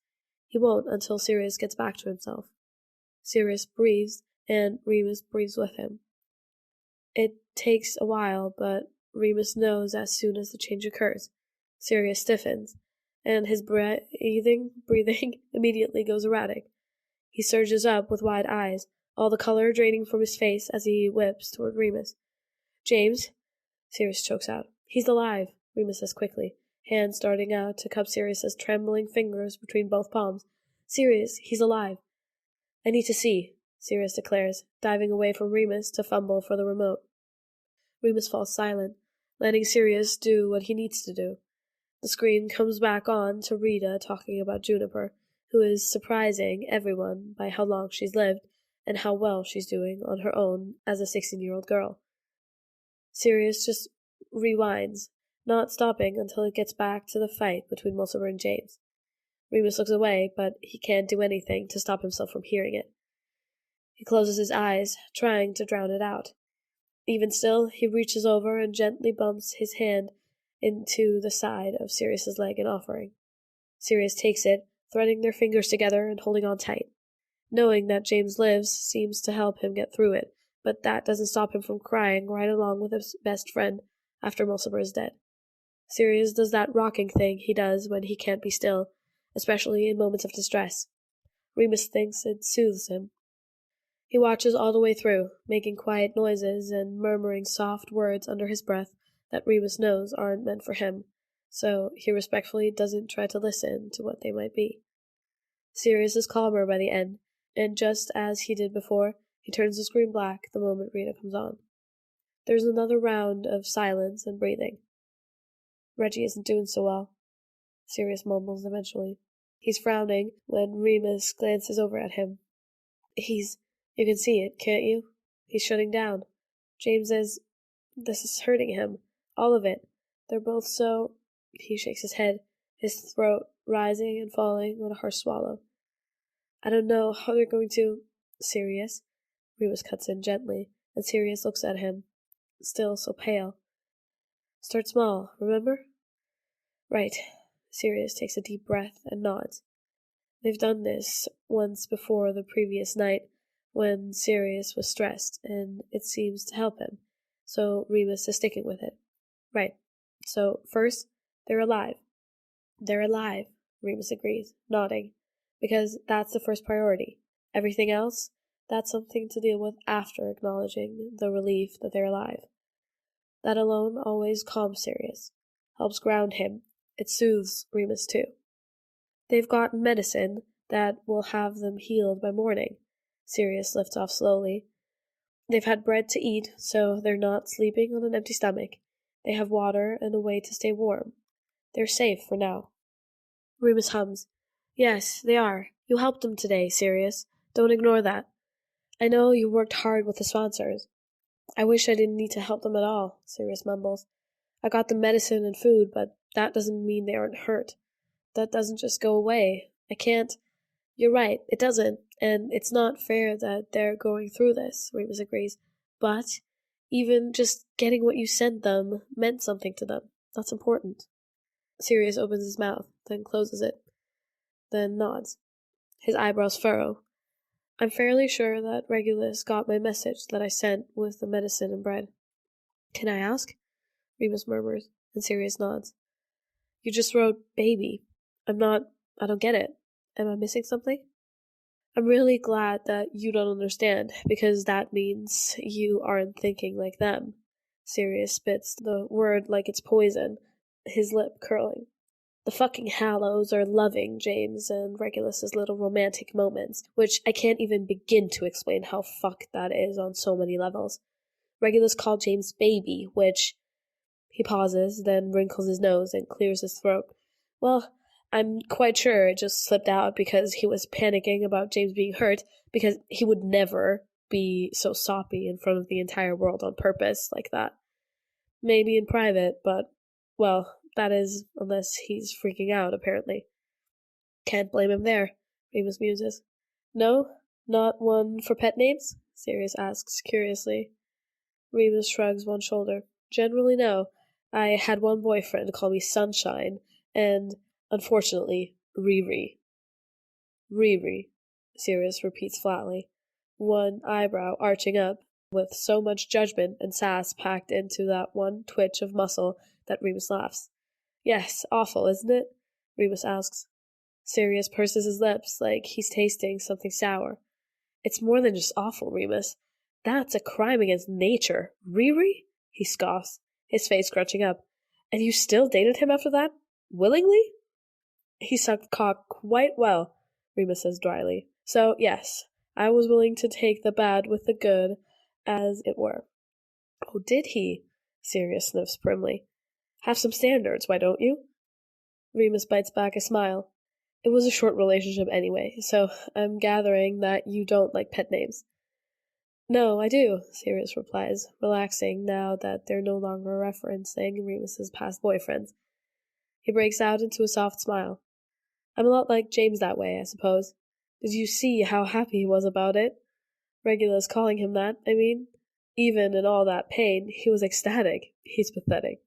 He won't until Sirius gets back to himself. Sirius breathes, and Remus breathes with him. It takes a while, but Remus knows as soon as the change occurs. Sirius stiffens, and his breathing immediately goes erratic. He surges up with wide eyes, all the color draining from his face as he whips toward Remus. James, Sirius chokes out. He's alive, Remus says quickly, hands darting out to cup Sirius's trembling fingers between both palms. Sirius, he's alive. I need to see, Sirius declares, diving away from Remus to fumble for the remote. Remus falls silent, letting Sirius do what he needs to do. The screen comes back on to Rita talking about Juniper, who is surprising everyone by how long she's lived and how well she's doing on her own as a 16-year-old girl. Sirius just rewinds, not stopping until it gets back to the fight between Mulciber and James. Remus looks away, but he can't do anything to stop himself from hearing it. He closes his eyes, trying to drown it out. Even still, he reaches over and gently bumps his hand into the side of Sirius's leg in offering. Sirius takes it, threading their fingers together and holding on tight. Knowing that James lives seems to help him get through it, but that doesn't stop him from crying right along with his best friend after Mulciber is dead. Sirius does that rocking thing he does when he can't be still, especially in moments of distress. Remus thinks it soothes him. He watches all the way through, making quiet noises and murmuring soft words under his breath that Remus knows aren't meant for him, so he respectfully doesn't try to listen to what they might be. Sirius is calmer by the end, and just as he did before, he turns the screen black the moment Rita comes on. There's another round of silence and breathing. Reggie isn't doing so well, Sirius mumbles eventually. He's frowning when Remus glances over at him. You can see it, can't you? He's shutting down. James is... This is hurting him. All of it. They're both so... He shakes his head, his throat rising and falling on a harsh swallow. I don't know how they're going to... Sirius. Remus cuts in gently, and Sirius looks at him, still so pale. Start small, remember? Right. Sirius takes a deep breath and nods. They've done this once before the previous night when Sirius was stressed, and it seems to help him, so Remus is sticking with it. Right. So, first, they're alive. They're alive, Remus agrees, nodding, because that's the first priority. Everything else, that's something to deal with after acknowledging the relief that they're alive. That alone always calms Sirius, helps ground him. It soothes Remus too. They've got medicine that will have them healed by morning. Sirius lifts off slowly. They've had bread to eat, so they're not sleeping on an empty stomach. They have water and a way to stay warm. They're safe for now. Remus hums. Yes, they are. You helped them today, Sirius. Don't ignore that. I know you worked hard with the sponsors. I wish I didn't need to help them at all, Sirius mumbles. I got them medicine and food, but that doesn't mean they aren't hurt. That doesn't just go away. I can't... You're right, it doesn't, and it's not fair that they're going through this, Remus agrees. But even just getting what you sent them meant something to them. That's important. Sirius opens his mouth, then closes it, then nods. His eyebrows furrow. I'm fairly sure that Regulus got my message that I sent with the medicine and bread. Can I ask? Remus murmurs, and Sirius nods. You just wrote baby. I don't get it. Am I missing something? I'm really glad that you don't understand, because that means you aren't thinking like them. Sirius spits the word like it's poison, his lip curling. The fucking Hallows are loving James and Regulus's little romantic moments, which I can't even begin to explain how fucked that is on so many levels. Regulus called James baby, which... He pauses, then wrinkles his nose and clears his throat. Well, I'm quite sure it just slipped out because he was panicking about James being hurt, because he would never be so soppy in front of the entire world on purpose like that. Maybe in private, but, well, that is, unless he's freaking out, apparently. Can't blame him there, Remus muses. No? Not one for pet names? Sirius asks curiously. Remus shrugs one shoulder. Generally no. I had one boyfriend call me Sunshine, and, unfortunately, Riri. Riri, Sirius repeats flatly, one eyebrow arching up, with so much judgment and sass packed into that one twitch of muscle that Remus laughs. Yes, awful, isn't it? Remus asks. Sirius purses his lips like he's tasting something sour. It's more than just awful, Remus. That's a crime against nature. Riri? He scoffs, his face scrunching up. And you still dated him after that? Willingly? He sucked cock quite well, Remus says dryly. So, yes, I was willing to take the bad with the good, as it were. Oh, did he? Sirius sniffs primly. Have some standards, why don't you? Remus bites back a smile. It was a short relationship anyway, so I'm gathering that you don't like pet names. No, I do, Sirius replies, relaxing now that they're no longer referencing Remus's past boyfriends. He breaks out into a soft smile. I'm a lot like James that way, I suppose. Did you see how happy he was about it? Regulus calling him that, I mean. Even in all that pain, he was ecstatic. He's pathetic.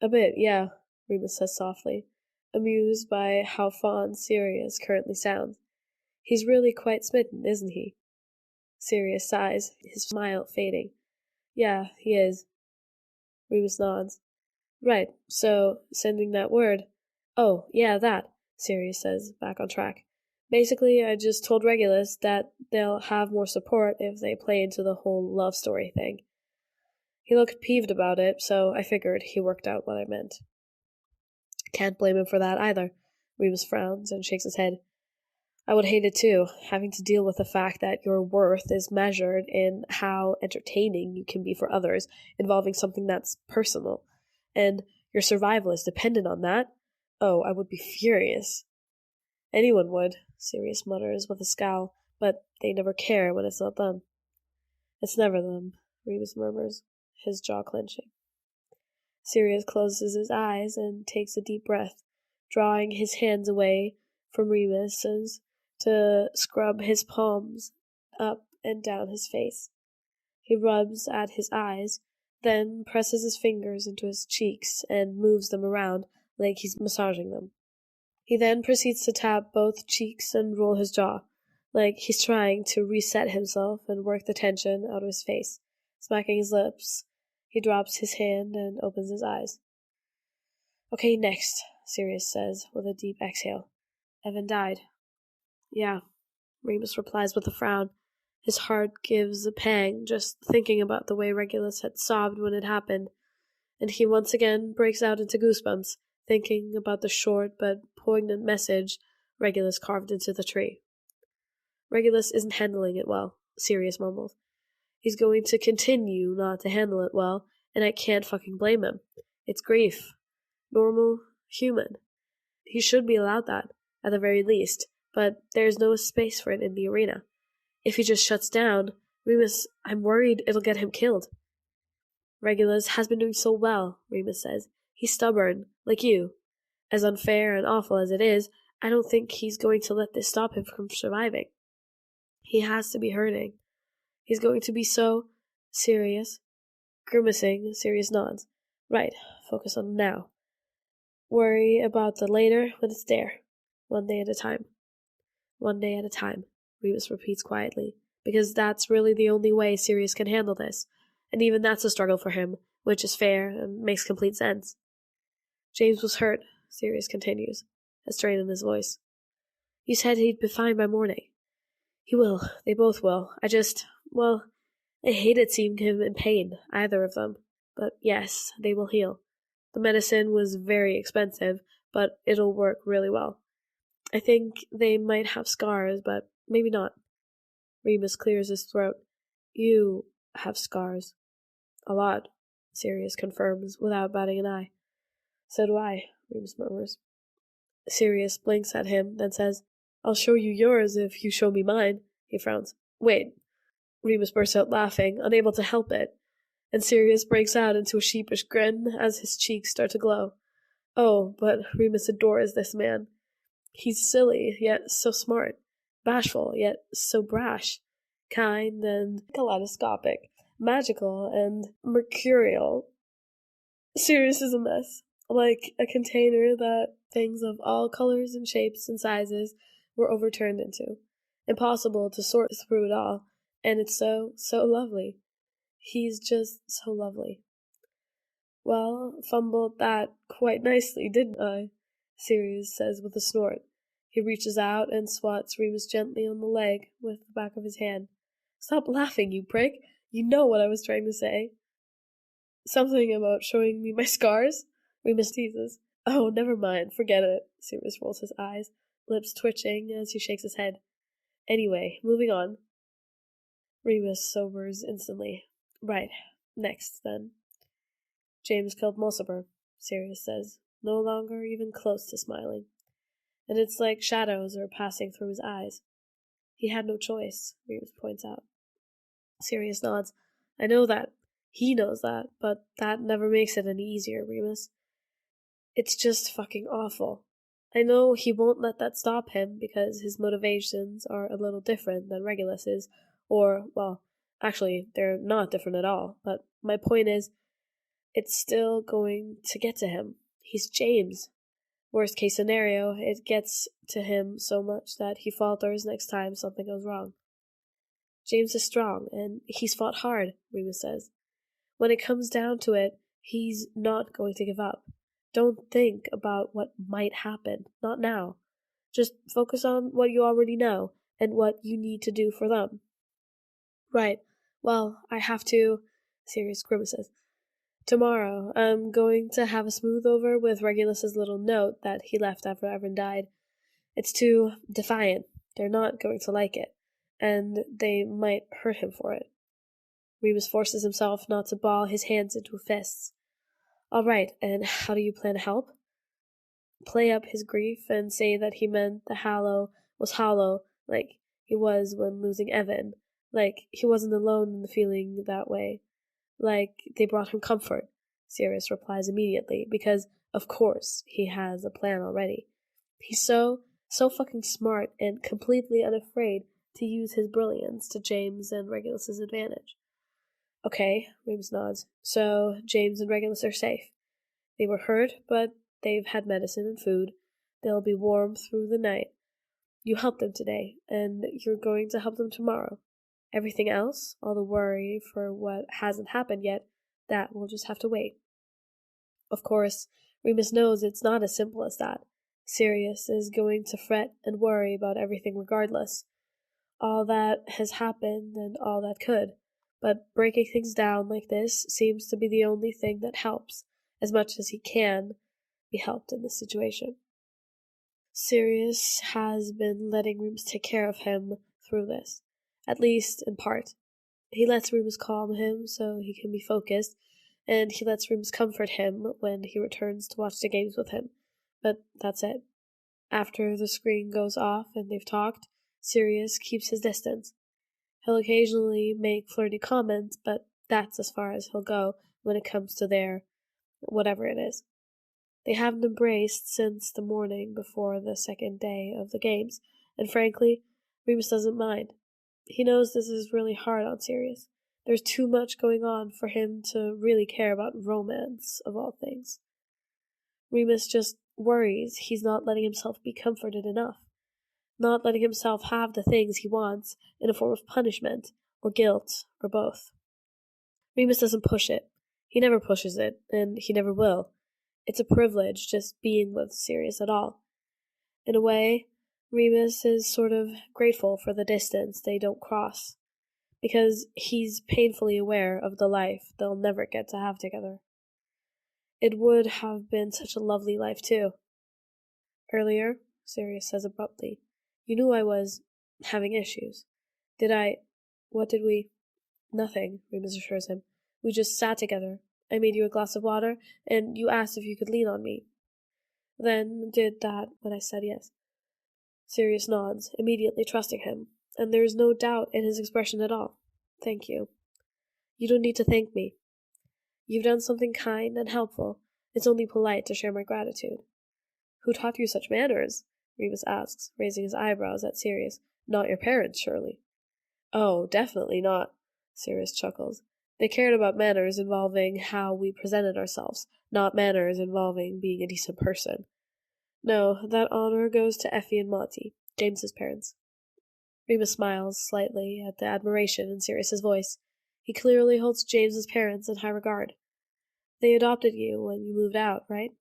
A bit, yeah, Remus says softly, amused by how fond Sirius currently sounds. He's really quite smitten, isn't he? Sirius sighs, his smile fading. Yeah, he is. Remus nods. Right, so, sending that word. Oh, yeah, that, Sirius says, back on track. Basically, I just told Regulus that they'll have more support if they play into the whole love story thing. He looked peeved about it, so I figured he worked out what I meant. Can't blame him for that either. Remus frowns and shakes his head. I would hate it too, having to deal with the fact that your worth is measured in how entertaining you can be for others, involving something that's personal. And your survival is dependent on that. Oh, I would be furious. Anyone would, Sirius mutters with a scowl, but they never care when it's not them. It's never them, Remus murmurs, his jaw clenching. Sirius closes his eyes and takes a deep breath, drawing his hands away from Remus's to scrub his palms up and down his face. He rubs at his eyes, then presses his fingers into his cheeks and moves them around like he's massaging them. He then proceeds to tap both cheeks and roll his jaw, like he's trying to reset himself and work the tension out of his face. Smacking his lips, he drops his hand and opens his eyes. Okay, next, Sirius says with a deep exhale. Evan died. Yeah, Remus replies with a frown. His heart gives a pang just thinking about the way Regulus had sobbed when it happened, and he once again breaks out into goosebumps, thinking about the short but poignant message Regulus carved into the tree. Regulus isn't handling it well, Sirius mumbled. He's going to continue not to handle it well, and I can't fucking blame him. It's grief. Normal, human. He should be allowed that, at the very least, but there's no space for it in the arena. If he just shuts down, Remus, I'm worried it'll get him killed. Regulus has been doing so well, Remus says. He's stubborn, like you. As unfair and awful as it is, I don't think he's going to let this stop him from surviving. He has to be hurting. He's going to be so serious. Grimacing, Sirius nods. Right, focus on now. Worry about the later when it's there. One day at a time. One day at a time, Remus repeats quietly, because that's really the only way Sirius can handle this, and even that's a struggle for him, which is fair and makes complete sense. James was hurt, Sirius continues, a strain in his voice. You said he'd be fine by morning. He will. They both will. I hated seeing him in pain, either of them. But yes, they will heal. The medicine was very expensive, but it'll work really well. I think they might have scars, but maybe not. Remus clears his throat. You have scars. A lot, Sirius confirms, without batting an eye. So do I, Remus murmurs. Sirius blinks at him, then says, I'll show you yours if you show me mine. He frowns. Wait. Remus bursts out laughing, unable to help it, and Sirius breaks out into a sheepish grin as his cheeks start to glow. Oh, but Remus adores this man. He's silly, yet so smart. Bashful, yet so brash. Kind and kaleidoscopic. Magical and mercurial. Sirius is a mess. Like a container that things of all colors and shapes and sizes were overturned into. Impossible to sort through it all. And it's so lovely. He's just so lovely. Well, fumbled that quite nicely, didn't I? Sirius says with a snort. He reaches out and swats Remus gently on the leg with the back of his hand. Stop laughing, you prick! You know what I was trying to say. Something about showing me my scars? Remus teases. Oh, never mind, forget it. Sirius rolls his eyes, lips twitching as he shakes his head. Anyway, moving on. Remus sobers instantly. Right, next, then. James killed Mulciber, Sirius says, no longer even close to smiling. And it's like shadows are passing through his eyes. He had no choice, Remus points out. Sirius nods. I know that. He knows that, but that never makes it any easier, Remus. It's just fucking awful. I know he won't let that stop him because his motivations are a little different than Regulus's, or, well, actually, they're not different at all, but my point is, it's still going to get to him. He's James. Worst case scenario, it gets to him so much that he falters next time something goes wrong. James is strong, and he's fought hard, Remus says. When it comes down to it, he's not going to give up. Don't think about what might happen, not now. Just focus on what you already know, and what you need to do for them. Right, well, I have to, Sirius grimaces. Tomorrow, I'm going to have a smooth over with Regulus's little note that he left after Evan died. It's too defiant. They're not going to like it, and they might hurt him for it. Remus forces himself not to ball his hands into fists. All right, and how do you plan to help? Play up his grief and say that he meant the Hallow was hollow, like he was when losing Evan, like he wasn't alone in the feeling that way. Like they brought him comfort, Sirius replies immediately, because, of course, he has a plan already. He's so fucking smart and completely unafraid to use his brilliance to James and Regulus's advantage. Okay, Remus nods. So James and Regulus are safe. They were hurt, but they've had medicine and food. They'll be warm through the night. You helped them today, and you're going to help them tomorrow. Everything else, all the worry for what hasn't happened yet, that will just have to wait. Of course, Remus knows it's not as simple as that. Sirius is going to fret and worry about everything regardless. All that has happened and all that could. But breaking things down like this seems to be the only thing that helps, as much as he can be helped in this situation. Sirius has been letting Remus take care of him through this, at least in part. He lets Remus calm him so he can be focused, and he lets Remus comfort him when he returns to watch the games with him. But that's it. After the screen goes off and they've talked, Sirius keeps his distance. He'll occasionally make flirty comments, but that's as far as he'll go when it comes to their whatever it is. They haven't embraced since the morning before the second day of the games, and frankly, Remus doesn't mind. He knows this is really hard on Sirius. There's too much going on for him to really care about romance, of all things. Remus just worries he's not letting himself be comforted enough, not letting himself have the things he wants in a form of punishment, or guilt, or both. Remus doesn't push it. He never pushes it, and he never will. It's a privilege just being with Sirius at all. In a way, Remus is sort of grateful for the distance they don't cross, because he's painfully aware of the life they'll never get to have together. It would have been such a lovely life, too. Earlier, Sirius says abruptly, you knew I was having issues. What did we? Nothing, Remus assures him. We just sat together. I made you a glass of water, and you asked if you could lean on me. Then did that when I said yes. Sirius nods, immediately trusting him, and there is no doubt in his expression at all. Thank you. You don't need to thank me. You've done something kind and helpful. It's only polite to share my gratitude. Who taught you such manners? Remus asks, raising his eyebrows at Sirius. Not your parents, surely. Oh, definitely not, Sirius chuckles. They cared about manners involving how we presented ourselves, not manners involving being a decent person. No, that honor goes to Effie and Monty, James's parents. Remus smiles slightly at the admiration in Sirius's voice. He clearly holds James's parents in high regard. They adopted you when you moved out, right?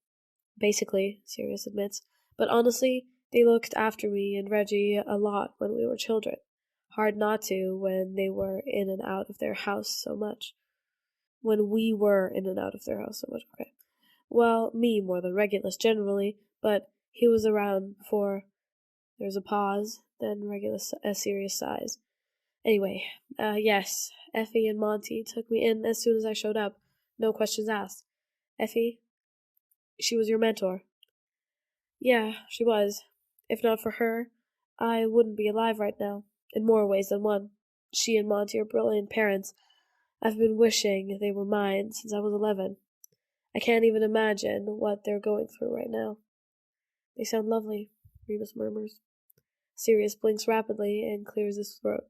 Basically, Sirius admits. But honestly, they looked after me and Reggie a lot when we were children. Hard not to when they were in and out of their house so much. When we were in and out of their house so much, okay. Well, me more than Regulus generally, but he was around before. There's a pause, then Regulus a serious sighs. Anyway, yes, Effie and Monty took me in as soon as I showed up. No questions asked. Effie, she was your mentor. Yeah, she was. If not for her, I wouldn't be alive right now, in more ways than one. She and Monty are brilliant parents. I've been wishing they were mine since I was 11. I can't even imagine what they're going through right now. They sound lovely, Remus murmurs. Sirius blinks rapidly and clears his throat,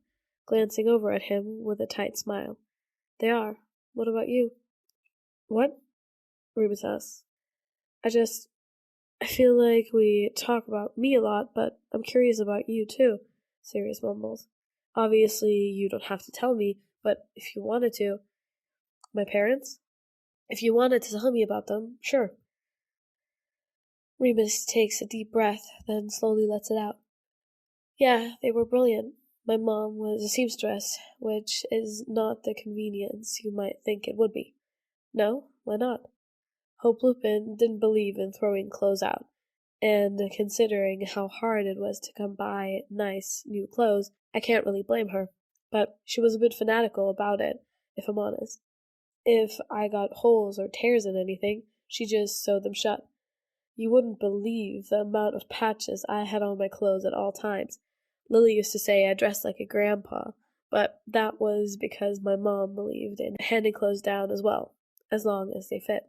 glancing over at him with a tight smile. They are. What about you? What? Remus asks. I feel like we talk about me a lot, but I'm curious about you too, Sirius mumbles. Obviously, you don't have to tell me, but if you wanted to. My parents? If you wanted to tell me about them, sure. Remus takes a deep breath, then slowly lets it out. Yeah, they were brilliant. My mom was a seamstress, which is not the convenience you might think it would be. No, why not? Hope Lupin didn't believe in throwing clothes out, and considering how hard it was to come by nice, new clothes, I can't really blame her. But she was a bit fanatical about it, if I'm honest. If I got holes or tears in anything, she just sewed them shut. You wouldn't believe the amount of patches I had on my clothes at all times. Lily used to say I dressed like a grandpa, but that was because my mom believed in handing clothes down as well, as long as they fit.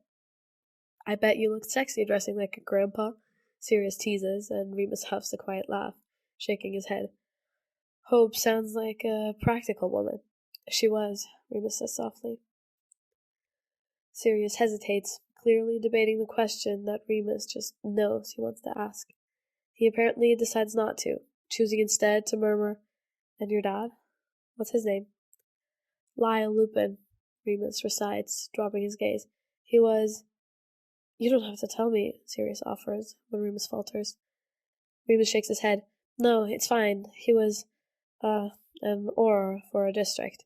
I bet you looked sexy dressing like a grandpa, Sirius teases, and Remus huffs a quiet laugh, shaking his head. Hope sounds like a practical woman. She was, Remus says softly. Sirius hesitates, clearly debating the question that Remus just knows he wants to ask. He apparently decides not to, choosing instead to murmur, And your dad? What's his name? Lyle Lupin, Remus recites, dropping his gaze. He was... You don't have to tell me, Sirius offers, when Remus falters. Remus shakes his head. No, it's fine. He was, an oar for a district.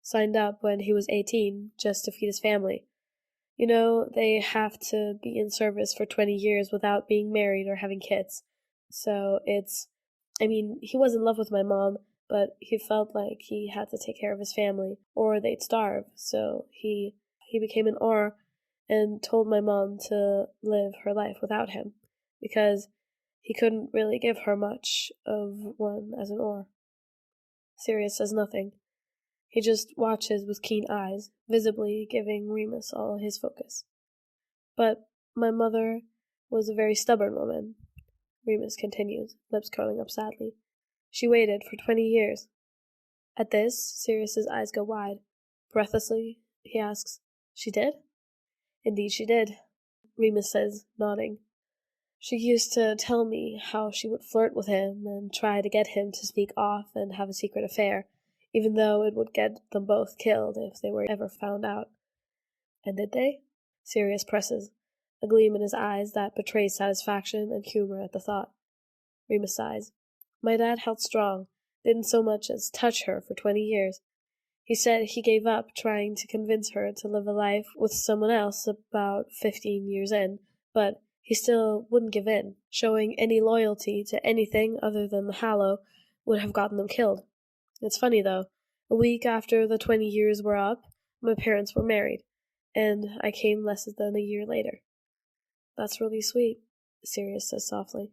Signed up when he was 18, just to feed his family. You know, they have to be in service for 20 years without being married or having kids. So he was in love with my mom, but he felt like he had to take care of his family, or they'd starve. So he became an oar and told my mom to live her life without him, because he couldn't really give her much of one as an oar. Sirius says nothing. He just watches with keen eyes, visibly giving Remus all his focus. But my mother was a very stubborn woman, Remus continues, lips curling up sadly. She waited for 20 years. At this, Sirius's eyes go wide. Breathlessly, he asks, She did? Indeed she did, Remus says, nodding. She used to tell me how she would flirt with him and try to get him to sneak off and have a secret affair, even though it would get them both killed if they were ever found out. And did they? Sirius presses, a gleam in his eyes that betrays satisfaction and humor at the thought. Remus sighs. My dad held strong, didn't so much as touch her for 20 years. He said he gave up trying to convince her to live a life with someone else about 15 years in, but he still wouldn't give in. Showing any loyalty to anything other than the Hallow would have gotten them killed. It's funny, though. A week after the 20 years were up, my parents were married, and I came less than a year later. That's really sweet, Sirius says softly.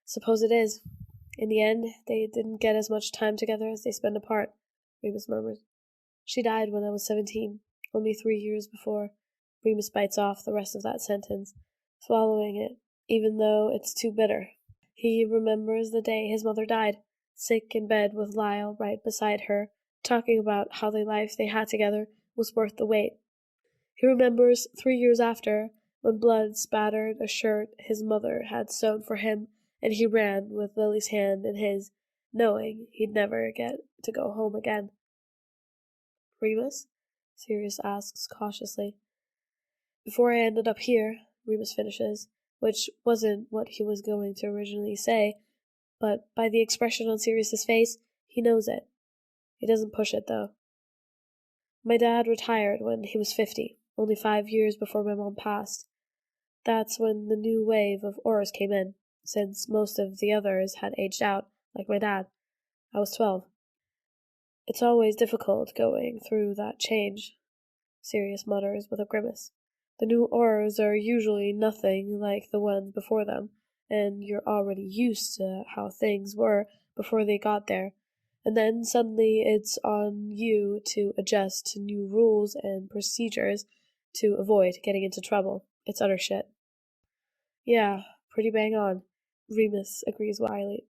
Suppose it is. In the end, they didn't get as much time together as they spent apart, Remus murmurs. She died when I was 17, only 3 years before. Remus bites off the rest of that sentence, swallowing it, even though it's too bitter. He remembers the day his mother died, sick in bed with Lyle right beside her, talking about how the life they had together was worth the wait. He remembers 3 years after, when blood spattered a shirt his mother had sewn for him, and he ran with Lily's hand in his, knowing he'd never get to go home again. Remus? Sirius asks cautiously. Before I ended up here, Remus finishes, which wasn't what he was going to originally say, but by the expression on Sirius's face, he knows it. He doesn't push it, though. My dad retired when he was 50, only 5 years before my mom passed. That's when the new wave of Aurors came in, since most of the others had aged out, like my dad. I was 12. It's always difficult going through that change, Sirius mutters with a grimace. The new Aurors are usually nothing like the ones before them, and you're already used to how things were before they got there. And then suddenly it's on you to adjust to new rules and procedures to avoid getting into trouble. It's utter shit. Yeah, pretty bang on, Remus agrees wryly.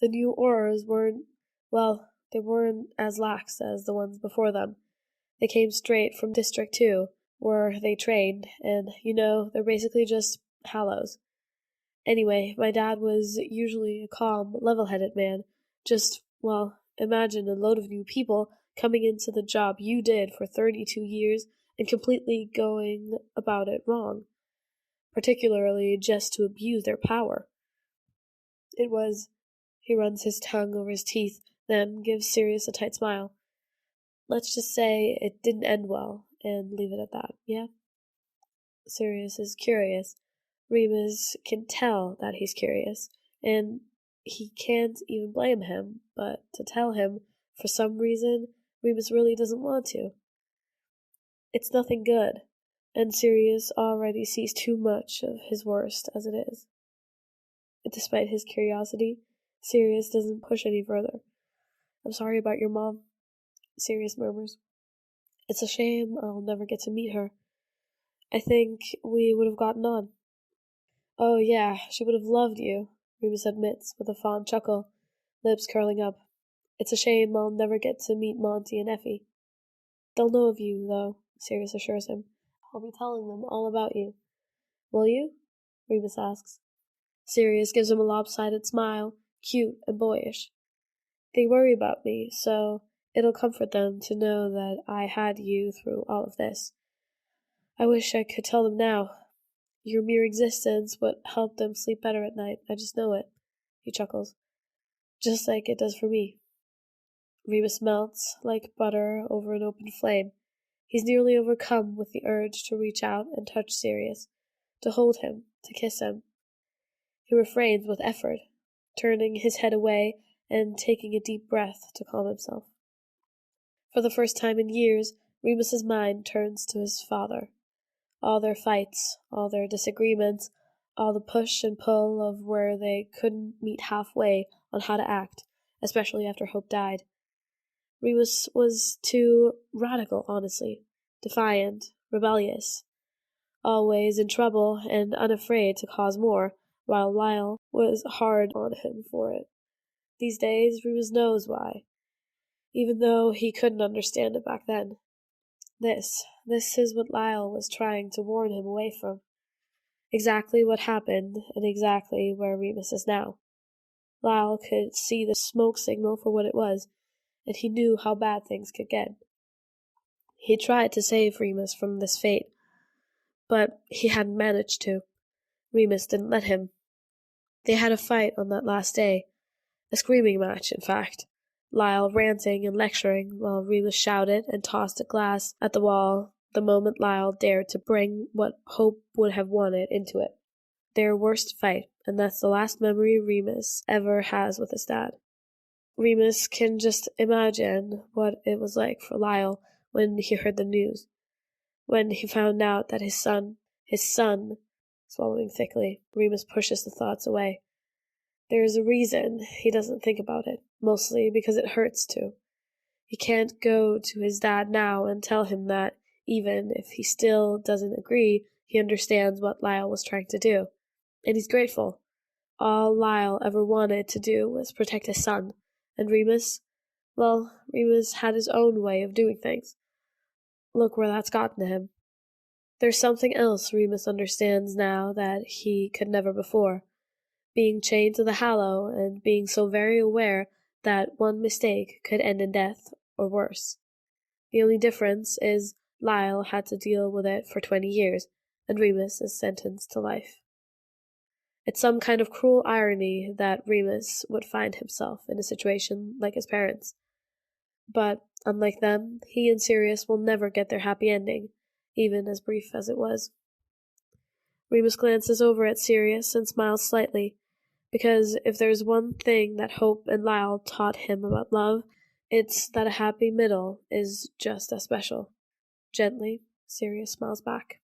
The new Aurors they weren't as lax as the ones before them. They came straight from District 2, where they trained, and, they're basically just Hallows. Anyway, my dad was usually a calm, level-headed man. Imagine a load of new people coming into the job you did for 32 years and completely going about it wrong, particularly just to abuse their power. He runs his tongue over his teeth, then gives Sirius a tight smile. Let's just say it didn't end well, and leave it at that, yeah? Sirius is curious. Remus can tell that he's curious, and he can't even blame him, but to tell him, for some reason, Remus really doesn't want to. It's nothing good, and Sirius already sees too much of his worst as it is. Despite his curiosity, Sirius doesn't push any further. I'm sorry about your mom, Sirius murmurs. It's a shame I'll never get to meet her. I think we would have gotten on. Oh yeah, she would have loved you, Remus admits with a fond chuckle, lips curling up. It's a shame I'll never get to meet Monty and Effie. They'll know of you, though, Sirius assures him. I'll be telling them all about you. Will you? Remus asks. Sirius gives him a lopsided smile, cute and boyish. They worry about me, so it'll comfort them to know that I had you through all of this. I wish I could tell them now. Your mere existence would help them sleep better at night. I just know it. He chuckles. Just like it does for me. Remus melts like butter over an open flame. He's nearly overcome with the urge to reach out and touch Sirius, to hold him, to kiss him. He refrains with effort, turning his head away and taking a deep breath to calm himself. For the first time in years, Remus's mind turns to his father. All their fights, all their disagreements, all the push and pull of where they couldn't meet halfway on how to act, especially after Hope died. Remus was too radical, honestly, defiant, rebellious, always in trouble and unafraid to cause more, while Lyle was hard on him for it. These days, Remus knows why, even though he couldn't understand it back then. This is what Lyle was trying to warn him away from. Exactly what happened, and exactly where Remus is now. Lyle could see the smoke signal for what it was, and he knew how bad things could get. He tried to save Remus from this fate, but he hadn't managed to. Remus didn't let him. They had a fight on that last day, a screaming match, in fact. Lyle ranting and lecturing, while Remus shouted and tossed a glass at the wall the moment Lyle dared to bring what Hope would have wanted into it. Their worst fight, and that's the last memory Remus ever has with his dad. Remus can just imagine what it was like for Lyle when he heard the news, when he found out that his son, swallowing thickly, Remus pushes the thoughts away. There is a reason he doesn't think about it, mostly because it hurts to. He can't go to his dad now and tell him that, even if he still doesn't agree, he understands what Lyle was trying to do. And he's grateful. All Lyle ever wanted to do was protect his son. And Remus had his own way of doing things. Look where that's gotten him. There's something else Remus understands now that he could never before. Being chained to the Hallow and being so very aware that one mistake could end in death or worse. The only difference is Lyle had to deal with it for 20 years, and Remus is sentenced to life. It's some kind of cruel irony that Remus would find himself in a situation like his parents. But, unlike them, he and Sirius will never get their happy ending, even as brief as it was. Remus glances over at Sirius and smiles slightly, because if there's one thing that Hope and Lyle taught him about love, it's that a happy middle is just as special. Gently, Sirius smiles back.